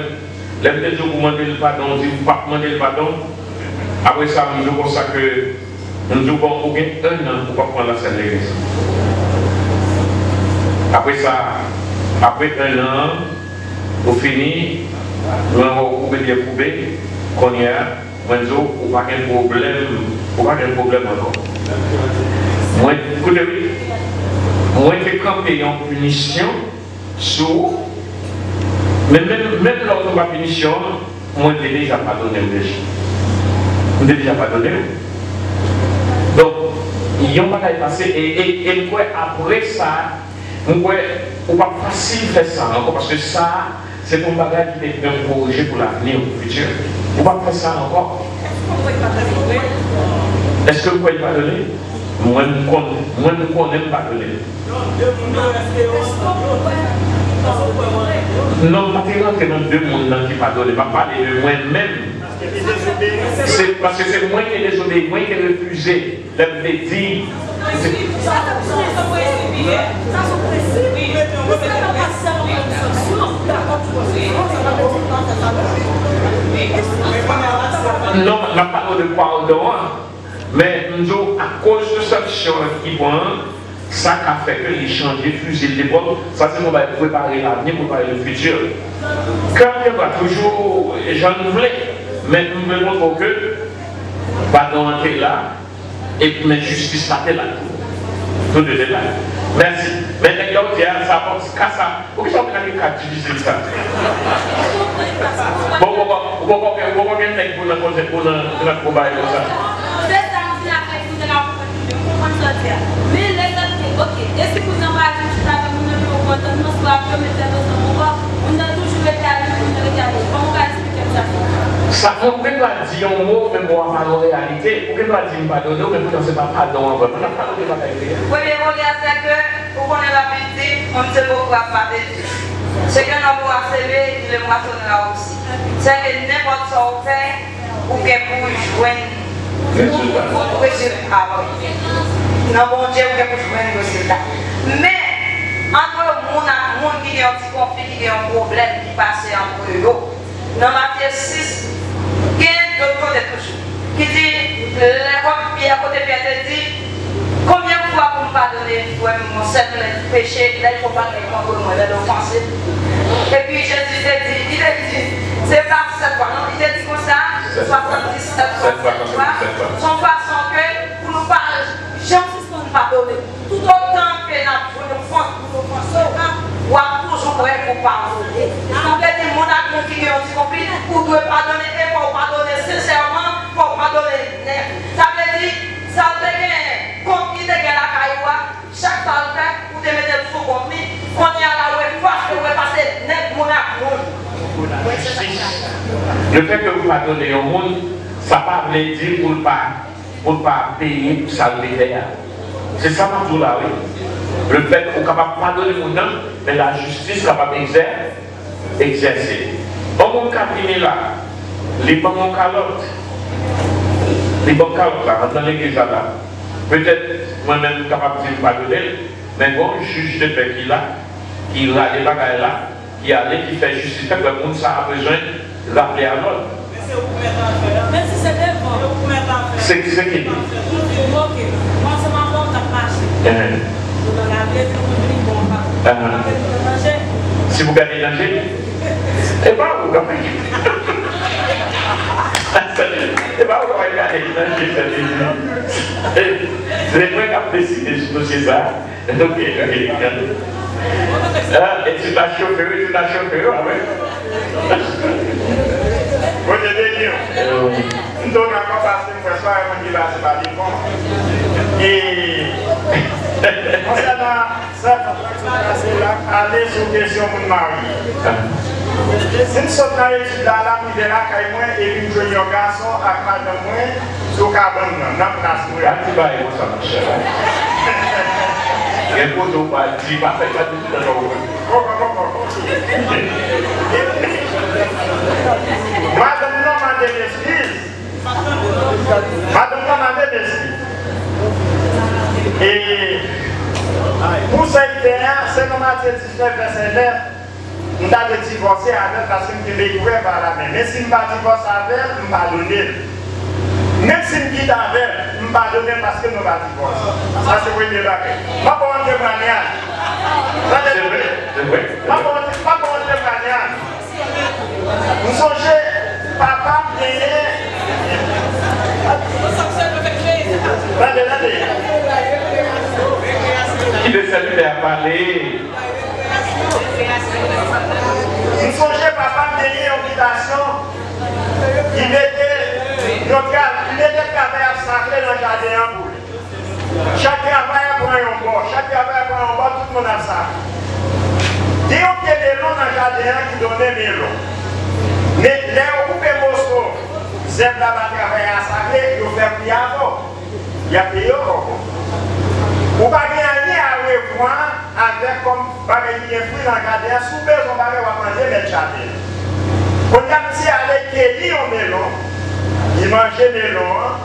les peut-être vous demandez le pardon, vous ne pas demander le pardon. Après ça, nous devons ça que nous devons un an pour pas prendre la scène de l'église. Après ça, Après un an, au fini, nous avons prouvé qu'on y a, moi, on n'a pas de problème encore. Moi, écoutez, moi, j'ai campé en punition sur. Mais même lors de ma punition, moi, je n'ai déjà pardonné au péché. Je n'ai déjà pardonné. Donc, il y a un bagage passé et après ça, on ne pas facile faire ça encore parce que ça, c'est un bagage qui est un projet pour l'avenir, pour le futur. On ne va pas faire ça encore. Est-ce que vous pouvez pardonner? Moi, je ne connais pas pardonner. Non, pas rentrer dans deux mondes qui pardonnent, pas parler de moi-même. C'est parce que c'est moi qui ai désobéi, moi qui ai refusé de me dire. Non, je ne parle de pardon, mais à cause de cette chose qui prend, ça a fait que les changer, fuser l'époque, ça c'est qu'on va préparer l'avenir, préparer le futur. Quand on va toujours, j'en voulais, mais nous me montrons que, pardon est là, et mais justice pas là. Tout de là. Merci. Mais d'ailleurs, ça pense qu'à ça. Pourquoi ça peut être difficile ça? Bon, on va gagner pour la cause pour la combat comme ça. Mais les autres, ok, est-ce que vous en parlez tout à l'heure, nous avons on a toujours été à l'heure, comment on va expliquer ça? Ça ne peut pas dire un mot, mais pour avoir la réalité. Vous ne pouvez pas dire pardon, mais vous ne savez pas pardon. Oui, mais on dit c'est que, pour qu'on ait la vérité, on ne sait pas pourquoi pas de Dieu. C'est que nous avons accéléré, il le moissonnera aussi. C'est que n'importe ce qu'on fait, ou que pour joindre, pour résultat. Non, bon Dieu, ou que pour joindre le résultat. Mais, entre le monde qui a un petit conflit, qui a un problème qui passe entre eux, dans Matthieu 6, il y a d'autres côtés toujours. Qui dit, Pierre, côté Pierre dit, combien de fois pour me pardonner mon cercle péché, là il ne faut pas qu'il contre moi, là l'offenser. Et puis Jésus il a dit, c'est pas cette fois, non, il a dit comme ça, 77 fois, son façon que pour nous parler, j'insiste pour nous pardonner. Tout autant que nous offensons, ou à toujours pour pardonner. En fait, le monde a configuré un petit conflit, vous devez pardonner et pour pardonner sincèrement, pour pardonner net. Ça veut dire, ça veut dire, comme il est la cailloua, chaque fois que vous devez mettre le sous conflit, on y a la ouest, parce que vous passez net, mon monde. Le fait que vous pardonnez au monde, ça ne veut pas dire pour ne pas payer pour ça le faire. C'est ça tout là, oui. Le fait qu'on est capable de pardonner mon nom, mais la justice est capable d'exercer. Au monde qui est là, les bons calottes, là, dans l'église là, peut-être moi-même je suis capable de pardonner, mais bon, juge de paix qui là, qui a des bagages là, qui allait, qui fait justice, que le monde ça a besoin de rappeler à l'autre. Mais si c'est devant, c'est qui dit? Ok, moi c'est ma porte à marcher. Si vous gagnez danger, et pas vous gagnez. Et pas vous gagnez danger. C'est moi qui ai décidé sur ce dossier ça. Ok. Et tu t'as chauffé, ouais. Bon, je vais dire, nous avons passé une fois, on dit là, c'est pas du bon. Et concernant ça, aller sur la question de mari. Si nous sommes dans l'étude là, nous sommes là, et puis nous jouons un garçon à madame moi, sur le cabane, dans la place. Tu vas y voir ça, mon cher. Il faut donc pas dire, pas faire ça tout de suite. Madame non m'a demandé d'excuses. Madame non m'a demandé d'excuses. Et pour cette terre, c'est dans Matthieu 19, verset 9, nous avons divorcé avec parce que nous avons découvert par la main. Mais si nous ne divorçons pas avec, nous ne pardonnons. Même si nous quittons avec, nous pardonnons parce que nous ne divorçons pas. Ça c'est le premier bagage. Je ne vais pas témoignage. C'est vrai. ouais. Pas pour témoignage. Vous songez, papa payé. Qui de celui-là a parlé? Vous songez, papa payé en habitation. Il mettait le travail à sacré dans le jardin en boule. Chaque travail prend un bord, chaque travail prend un bord, tout le monde a ça. Il y a des mélons dans le jardin qui donnent mélons. Mais les coupés Moscou, c'est là bas travailler à sacré, ils font plus avant. Il y a payé encore. Vous ne pouvez pas gagner à revoir avec comme pareil qui est fruit dans le jardin, sous besoin de manger le jardin. Quand il y a un petit allé qui est au mélon, il mangeait mélon.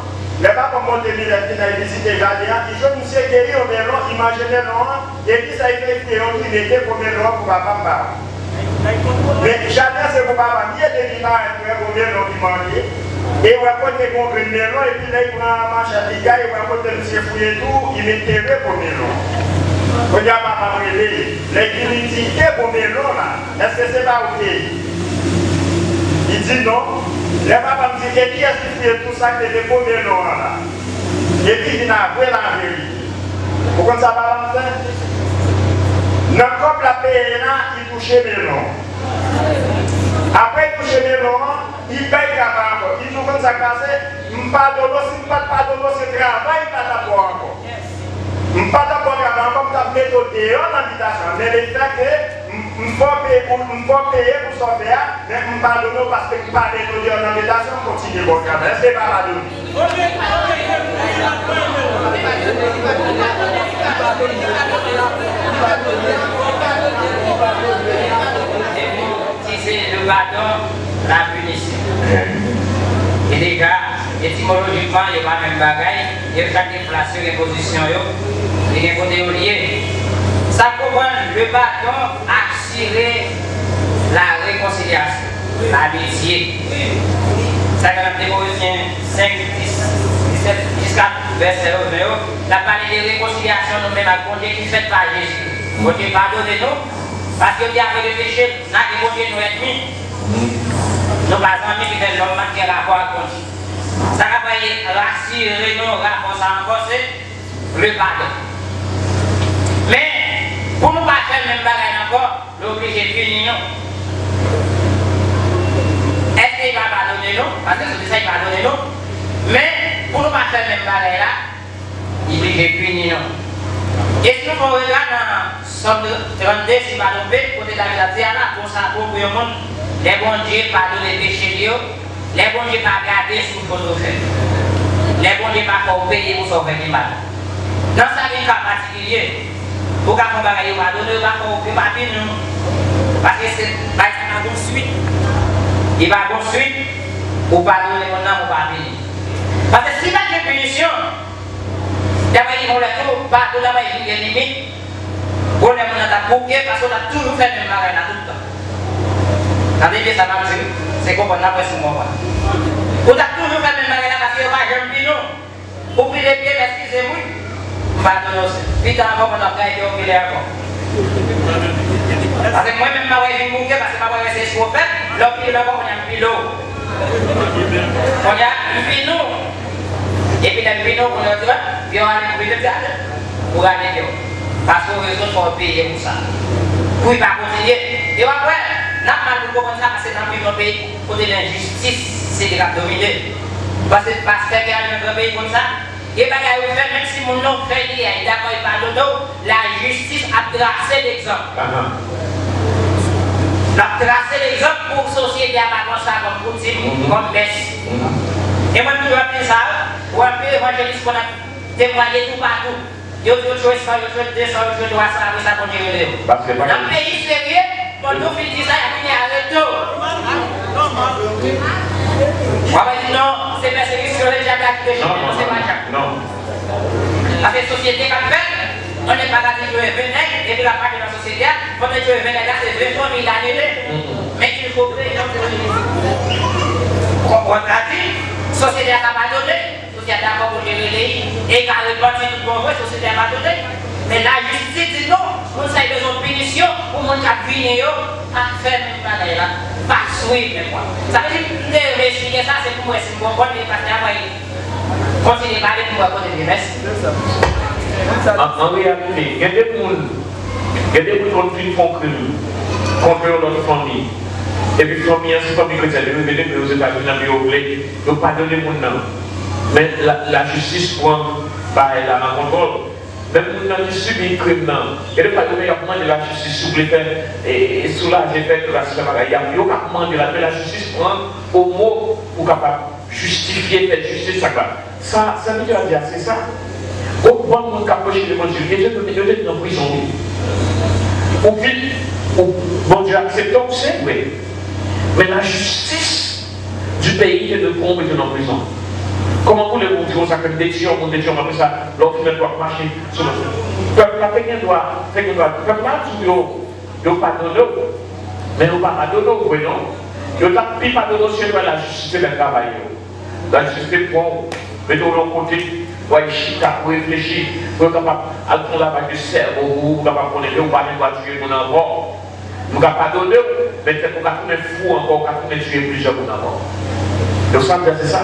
Les papas montent les militaires qui visité le jardin, ils ont monsieur qui est au mélon, il mangeait mélon, et puis ça a été fait qui mettait pour mélon pour papa. Mais jardin c'est pour papa, il y a des limages pour mélon qui mangeait. Et on va porter contre le mélon, et puis là il prend un manche à l'égard, il va porter monsieur fouiller tout, il met TV pour mélon. Quand il y a papa réveillé, l'utilité pour mélon là, est-ce que c'est pas OK? Il dit non. Les papas me disent qui est-ce qui fait tout ça que les beaux mélons là? Et puis il a avoué la vérité. Vous comprenez ça, papa me dit? Dans le couple, la paye là, il touche mélon. Après il touche mélon, il paye encore. Il nous comme ça cassé, je ne pardonne pas, si je ne pardonne pas, c'est travail, il ne pas d'abord encore. Je ne pas d'abord comme ça, méthode dehors dans l'habitation. Mais le fait que je ne peux payer pour sauver, mais je ne pardonne pas parce que je ne pas méthode dehors dans l'habitation, je continue mon travail. Est-ce que je ne pas pardonner? Si c'est le pardon, la punition. Et déjà, étymologiquement, il n'y a pas même bagaille, il y a chaque inflation et position, il y a côté lié. Ça comprend le pardon assurer la réconciliation, l'amitié. Ça quand même Colossiens 5, 17, 17, verset 1, la parole de réconciliation nous-mêmes à Dieu qui fait par Jésus. Dieu pardonnez-nous, parce que Dieu avait le péché, n'a que Dieu nous ennemis. Nous pas amis qui fait l'homme qui a rapport contre Dieu. Ça va rassurer nous, rapport ça encore, c'est le pardon. Mais pour nous pas faire le même bagage encore, l'obligé de punir nous. Est-ce qu'il va pardonner nous? Parce que c'est ça qu'il va pardonner nous. Mais pour nous pas faire le même bagage là, il est obligé de punir nous. Et si nous regardons dans Somme 32, si pas tombé, côté de la terre là, pour ça, pour le monde, les bons dieux pardonnent les péchés, les bons dieux pas garder ce qu'on peut faire. Les bons dieux pas payer pour sauver les mal. Dans sa vie particulier, pour qu'on ne pardonne pas, pas nous. Parce que c'est pas une suite. Il va construire ou pardonner mon âme ou pas payer. Parce que si pas de punition, d'abord ils vont le tout, pardonner d'abord ils vont les limites. On est parce qu'on a toujours fait le même bagage tout le temps. Quand il ça va dire, c'est qu'on a pas ce moment. On a toujours fait le même bagage parce qu'on n'a pas jamais nous. Pour prier les pieds, excusez-moi. Pardon, vite avant, on a gagné au milieu avant. Parce que moi-même, je vais vous parce que je vais essayer de se faire. L'autre, il va voir qu'on a un pilote. On a un pilote. Et puis, le pilote, on a dit, puis on a un pilote pour aller. Parce que les autres faut payer pour ça. Pour ne pas continuer. Et après, n'a pas de comprendre ça parce que dans le pays, côté de l'injustice, c'est de la dominer. Parce que pasteur qui a un pays comme ça, et bien, même si mon nom fait il est d'accord, il parle de la justice a tracé l'exemple. La tracé l'exemple pour la société à la comme coutume, comme baisse. Et moi, je me rappelle ça, ou un peu évangéliste qu'on a témoigné tout partout. Yo joué ça, yo joué 200, yo joué 300, après ça continue. Dans le pays sérieux, quand nous finissons ça, il y a un retour. On va dire non, c'est persécution, le diable a quitté chez nous, c'est pas ça. Non. Parce que la société qu'a fait, on n'est pas capable de jouer 20 nègres, et puis la part de la société, quand on joue 20 nègres, c'est 20 000 années. Mais il faut créer une autre société. On a dit, société a abandonné. Il y a d'abord pour gérer et quand le parti tout bon, la société a abandonné. Mais la justice dit non, on a besoin de punition pour mon cap venir à faire même pas là. Pas suivre même quoi. Ça veut dire que expliquer ça, c'est pour moi, c'est pour moi, parce que continuer à parler pour moi, continuer. Merci. En réalité, il y a des gens qui font crime contre notre famille. Et puis, famille, c'est famille chrétienne, ils viennent aux États-Unis, ils ne pas donner mon nom. Mais la justice prend la contrôle. Même si on subit un crime, il n'y a pas de meilleur moment de la justice sous les faits et soulager fait de la système. Il y a mieux qu'à demander la justice prend au mot pour capable justifier la justice. Ça veut dire c'est ça. Au point où on a approché le monde, il y a des gens en prison. Ou vite, bon Dieu accepte, c'est vrai. Mais la justice du pays est de prendre en prison. Comment vous voulez vous dire ça comme des gens, on appelle ça, l'autre doit marcher sur le peuple. Le peuple doit, le peuple là, il ne pas donner, mais il ne pas donner, vous voyez, non? Il ne pas donner sur la justice de travail. La justice pour mettre de côté, pour réfléchir, pour être capable de prendre la vague du cerveau, pour être capable de connaître, pour ne pas tuer mon enfant. Vous ne pouvez pas donner, mais pour ne pas fou encore, pour ne tuer plusieurs mon enfant. Donc ça, c'est ça.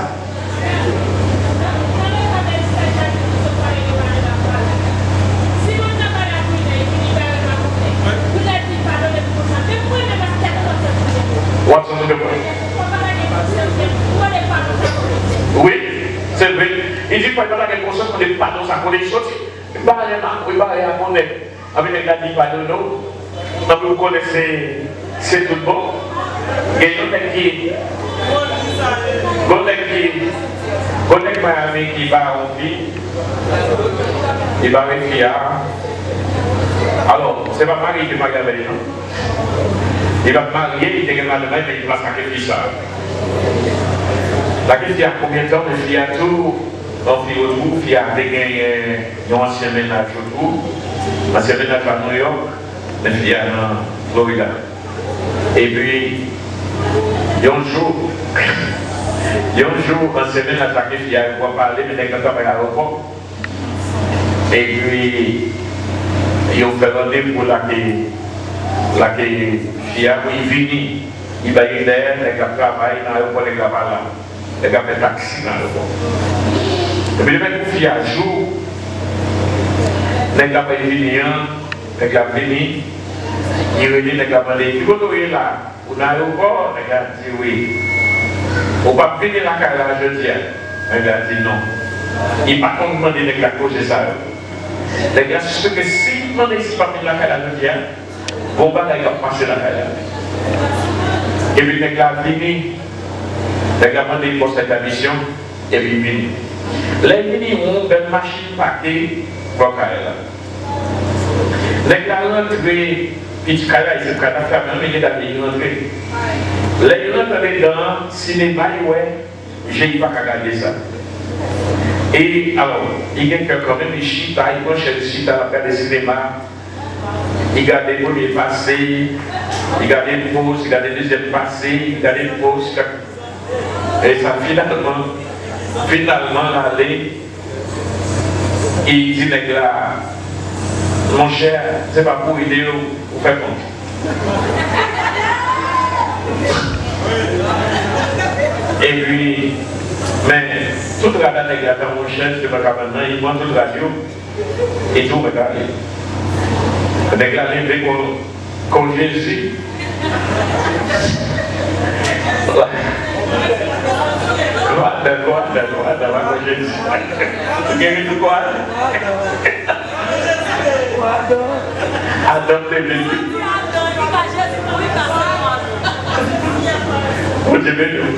Oui, c'est vrai. Il dit qu'il n'y a pas de conscience pour des pardons, ça connaît les choses. Il n'y a pas de monnaie. Avec les gars qui pardonnent, vous connaissez, c'est tout bon. Et il y a qui va en fille. Il va avec fille. Alors, c'est pas Marie qui m'a gardé, non? Il va marier, il est malade, mais il va sacrifier ça. La question, il y a combien de temps, il y a tout, il y a un ancien ménage autour, un ancien ménage à New York, il y a un Florida. Et puis, il y a un jour, un ancien ménage à qui il y a un parler, mais il y a un temps à l'aéroport. Et puis, ils ont fait rendez-vous pour la il a venu, il va y aller, il a travaillé dans l'aéroport, il a pas là. Il a fait taxi dans l'aéroport. Et puis, il a fait un jour, il a pas venu, il a venu, il a dit, il a demandé, tu es là, dans l'aéroport, il a dit oui. On va venir la carrière, je dis, il a dit non. Il n'a pas demandé de causer ça. Les gars, c'est que si on n'est pas venir la carrière, je dis, on va passer la carrière. Et puis, les gars, fini. Les gars, demandé pour cette mission, et puis, fini. Les mini ont une machine paquée pour la carrière. Les gars, rentrés, puis carrière, ils se prennent la famille, mais ils sont rentrés. Les gens rentrés dans le cinéma, j'ai pas regarder ça. Et alors, il y a quand même des chita, il penche le chita à faire des cinémas. Il garde les premiers passés, il garde les pauses, il garde les deuxièmes passés, il garde les pauses. Et ça finalement, l'aller, il dit là, mon cher, c'est pas pour aider vous faire compte. Et puis, mais toute la date est à mon cher, c'est pas maintenant, il prend toute la radio et tout regarder. Avec la levée comme Jésus. Droite, Jésus. Vous avez tout quoi? Adam de Jésus. Vous devez nous.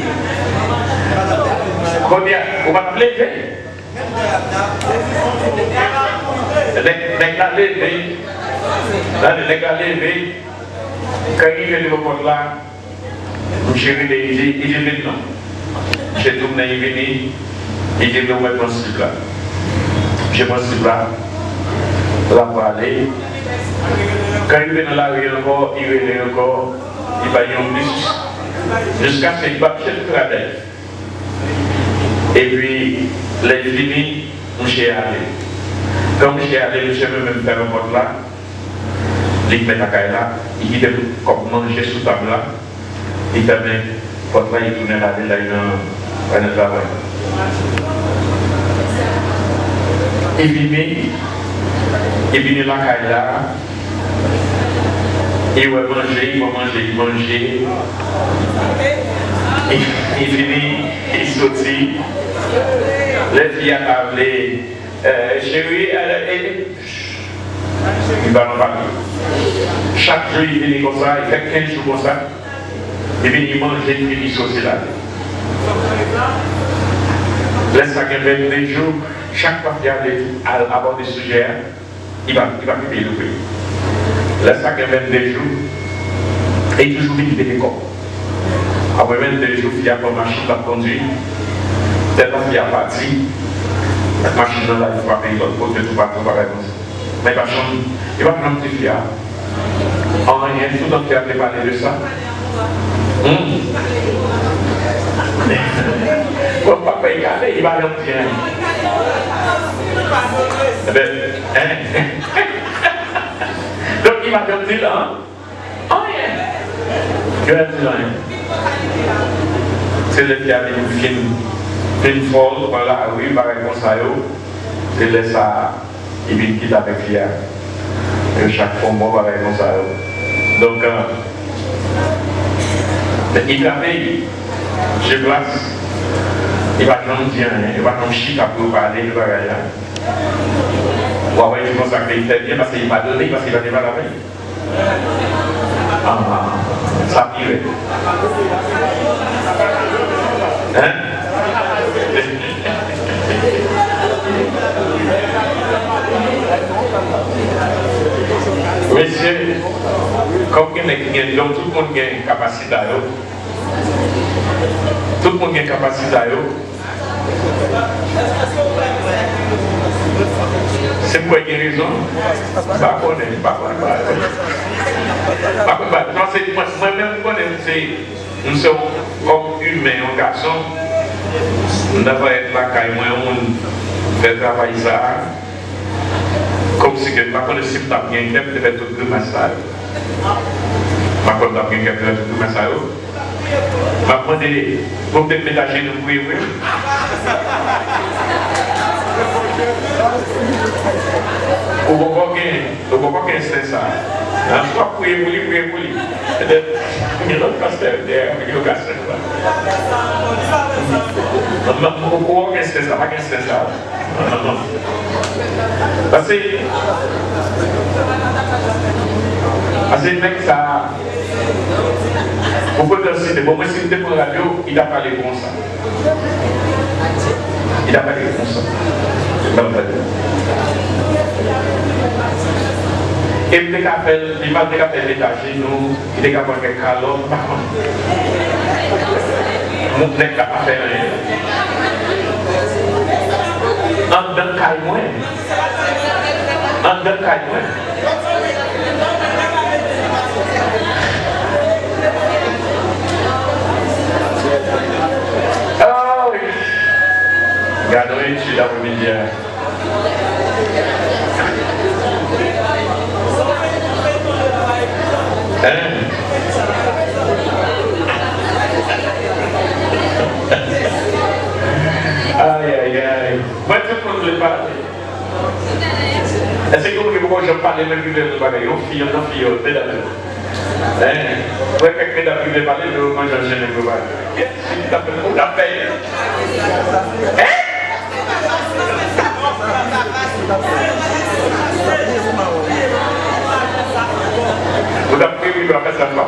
Combien? On va te lever. Avec la levée. Les gars levés, quand il vient de l'aéroport là, j'ai vu des idées, il dit maintenant. J'ai tourné, il est venu, il dit, mais où est mon cible là? J'ai mon cible là, là pour aller. Quand il vient dans la rue encore, il vient encore, il va y en plus, jusqu'à ce qu'il va chez le travail. Et puis, les finis, j'ai allé. Donc j'ai allé, je vais même faire un mode là. Il met la caille là, il dit comme manger sous table là. Il te met, porte là, il tourne là, il a un travail. Il vient la caille là. Il va manger. Il finit, il sortit. Les filles à parler. Chérie, il va en parler. Chaque jour, il vient comme ça, il fait 15 jours comme ça. Il vient manger, il finit saucer là. Laisse ça 22 jours. Chaque fois qu'il y a avoir des sujets, il va quitter le pays. Laisse ça 22 jours. Et toujours vite des corps. Après 22 jours, il y a une machine qui conduit. Tellement qu'il y a parti. La machine là, il faut payer l'autre côté, tout partout, pareil comme ça. Mais il va prendre un petit fiat. En rien, tout le monde a parlé de ça. Pour ne pas payer, il va le bien. Donc il va le dire là. Oh yeah. Que est-ce là? C'est le fiat qui une folle par la rue, par exemple, ça y est, il laisse ça, il vient quitter avec fiat. Et chaque fois, moi, par exemple, ça y est. Donc, il travaille, je place, il va dire, il va nous chier pour parler, il va aller. Ou après, je pense qu'il fait bien parce qu'il va donner, parce qu'il va démarrer la veille. Ça pire. Hein? Monsieur, comme il y a donc tout le monde a une capacité à eux. Tout le monde a une capacité à eux. C'est pour une raison. Pas connaître, pas connaître. Moi-même, je connais, nous sommes comme humains, un garçon. Nous devons être là, quand on fait travailler ça. Comme si je ne connaissais pas bien, je devais faire tout le massage. Je ne connaissais pas bien, je devais faire tout le massage. Je vais demander, vous me ménager de bruit, oui. Vous ne pouvez pas ça. Je vais prier pour lui. Il y a d'autres pasteurs derrière, il y a d'autres pasteurs là. Pourquoi qu'est-ce que ça? Pas qu'est-ce que ça? Non. Parce que mec, ça. Pourquoi de citer? Bon, moi, si j'étais pour la radio, il a parlé comme ça. Il a parlé comme ça. Dans le radio. Et il m'a fait l'étage, nous, il a fait un calot, par contre. Mon nez n'a pas fait rien. En deux cailles moins. En deux cailles moins. Ah oui. Regardez, je suis là pour me dire. Aïe. Moi, je ne peux pas parler. Est-ce que vous pouvez parler même plus de parler? On fille, c'est là. Vous pouvez quelqu'un de parler, mais moi, je ne peux pas parler. Qu'est-ce que vous l'appelez? Vous avez pris, vous avez fait ça quoi?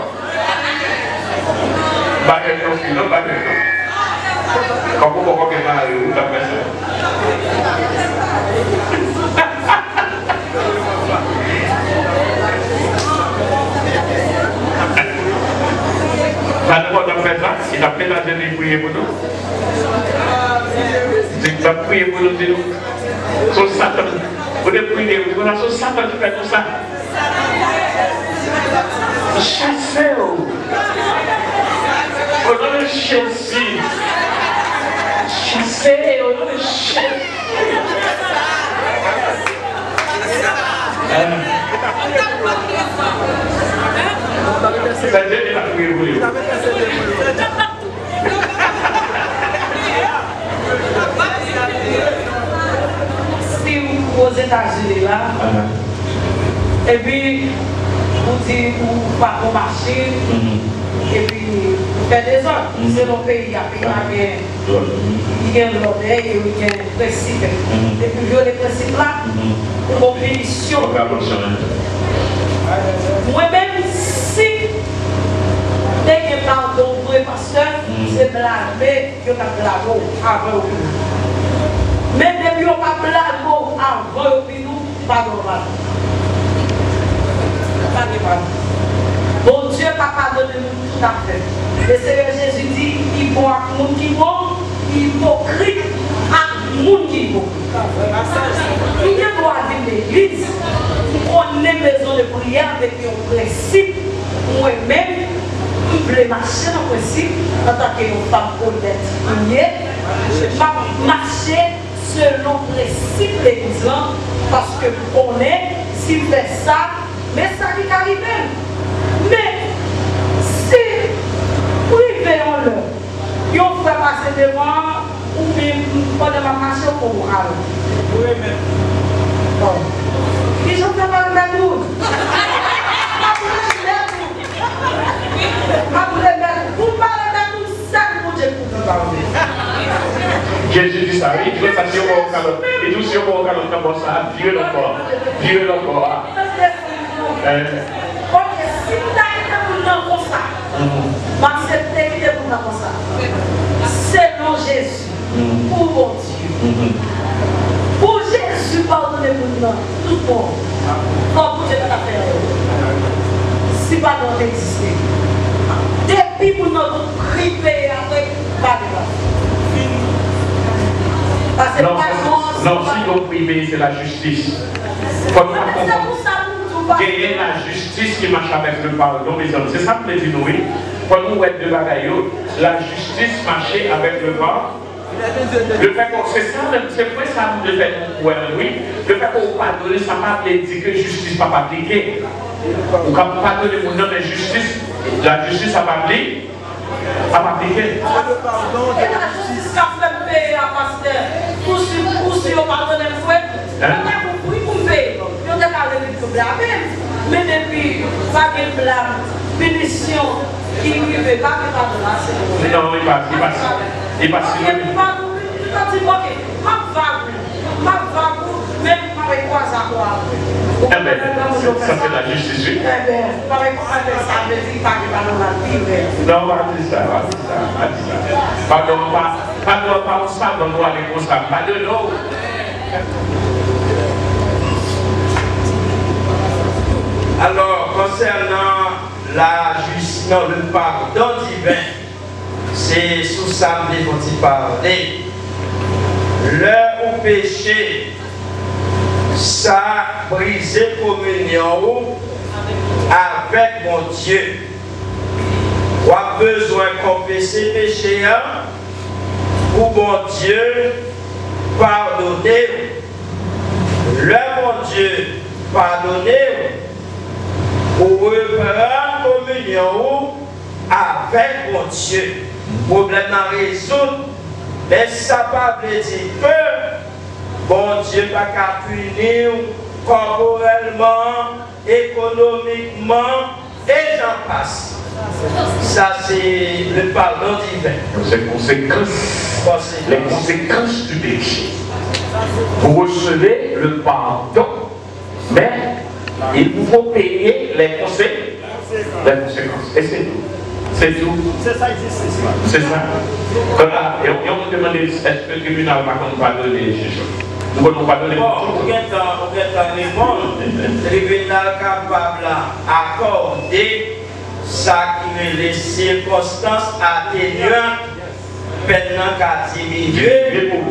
Quand vous pouvez pas vous avez fait ça. Il a fait la dernière prière pour nous. Il a prié pour nous. Son Satan. Vous devez prier. Vous avez son Satan qui fait tout ça. Chassez-vous. Au nom de Jésus. Chassez au nom de Jésus. aux États-Unis là. Et puis, vous dites, vous pas au marché. Et puis, vous faites des ordres. C'est nos pays, il y a l'ordre et il y a un principe. Et puis, les principes là, pour punition. Moi-même, si dès que pardon pour le pasteur, c'est blâmer que tu as blâmé avant le pays. Mais depuis qu'on a blâmé avant le pays, pardon. Bon Dieu n'a pas pardonné tout à fait. Le Seigneur Jésus dit, il faut à monde qui vont, hypocrite à monde qui vont. Il y a droit de l'église. On a besoin de prière depuis un principe. Moi-même, je voulais marcher dans le principe en tant que femme honnête. Je vais marcher selon le principe de l'église parce que on est, si vous faites ça, mais ça qui arrive. Mais si vous vivez en l'heure, vous pouvez passer devant ou bien pendant ma marche pour vous aller. Oui, mais. Bon. Ils ont fait mal à nous. Vous parlez de nous, ça vous dit pour nous parler. Jésus dit ça, il dit ça sur mon calon. Il dit sur mon calon comme ça, virez le corps. Virez le corps. Si vous avez pour nous comme ça, m'acceptez qu'il est pour nous comme ça. Selon Jésus, pour mon Dieu. Pour Jésus, pardonnez pour nous, tout le monde. Pour Dieu, la faire. Si pardon existe. Depuis pour nous priver avec pardon. Non, si vous privez, c'est la justice. Gagner la justice qui marche avec le pardon, mes hommes. C'est ça que je dis, oui. Quand nous êtes de bagaille, la justice marcher avec le pardon. Le fait qu'on c'est ça, c'est vrai ça, le fait qu'on oui. Le fait qu'on pardonne, ça ne veut pas dire que justice ne va pas appliquer. Ou quand vous pardonnez mon nom de justice, la justice n'a pas appliqué. Le pardon de la justice qu'a fait payer à pasteur. Pour si on pardonne le fouet, on a compris pour payer. On a parlé de blâmer. Mais depuis, pas de blâme, punition, qui ne veut pas de pardon. Non, il passe. Il passe. Même avec quoi ça quoi? Ça c'est la justice. Eh bien, avec quoi ça veut dire pas que pardon la vie. Non, on va dire ça. Pardon, pas ça, on doit aller comme ça. Pas de l'eau. Alors, concernant la justice, non, le pardon divin, c'est sous ça que faut parler. L'heure où péché, ça brisé communion avec mon Dieu. On a besoin de confesser péché pour mon Dieu pardonner. Le mon Dieu pardonner pour reprendre communion avec mon Dieu. Problème à résoudre, mais ça ne veut pas dire que bon Dieu n'a qu'à punir corporellement, économiquement, et j'en passe. Ça, c'est le pardon divin. Les conséquences du péché. Vous recevez le pardon, mais il vous faut payer les conséquences. Et c'est tout. C'est tout. C'est ça qui existe. C'est ça. Et on me demande est-ce que le tribunal va pardonner les juges? Nous ne pouvons pas donner. Bon, on est répondre. Le tribunal capable d'accorder ça qui est les circonstances atténuantes, maintenant qu'à diminuer,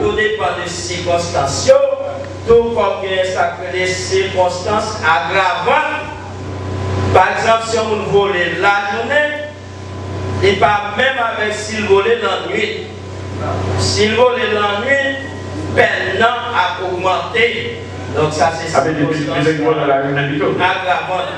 tout dépend des circonstances, tout comme ça que les circonstances aggravantes. Par exemple, si on vole la journée, et pas même avec s'il volait la nuit. S'il volait la nuit, peine a augmenté. Donc ça c'est ça. Avec des exemples dans la journée du tout. Aggravante.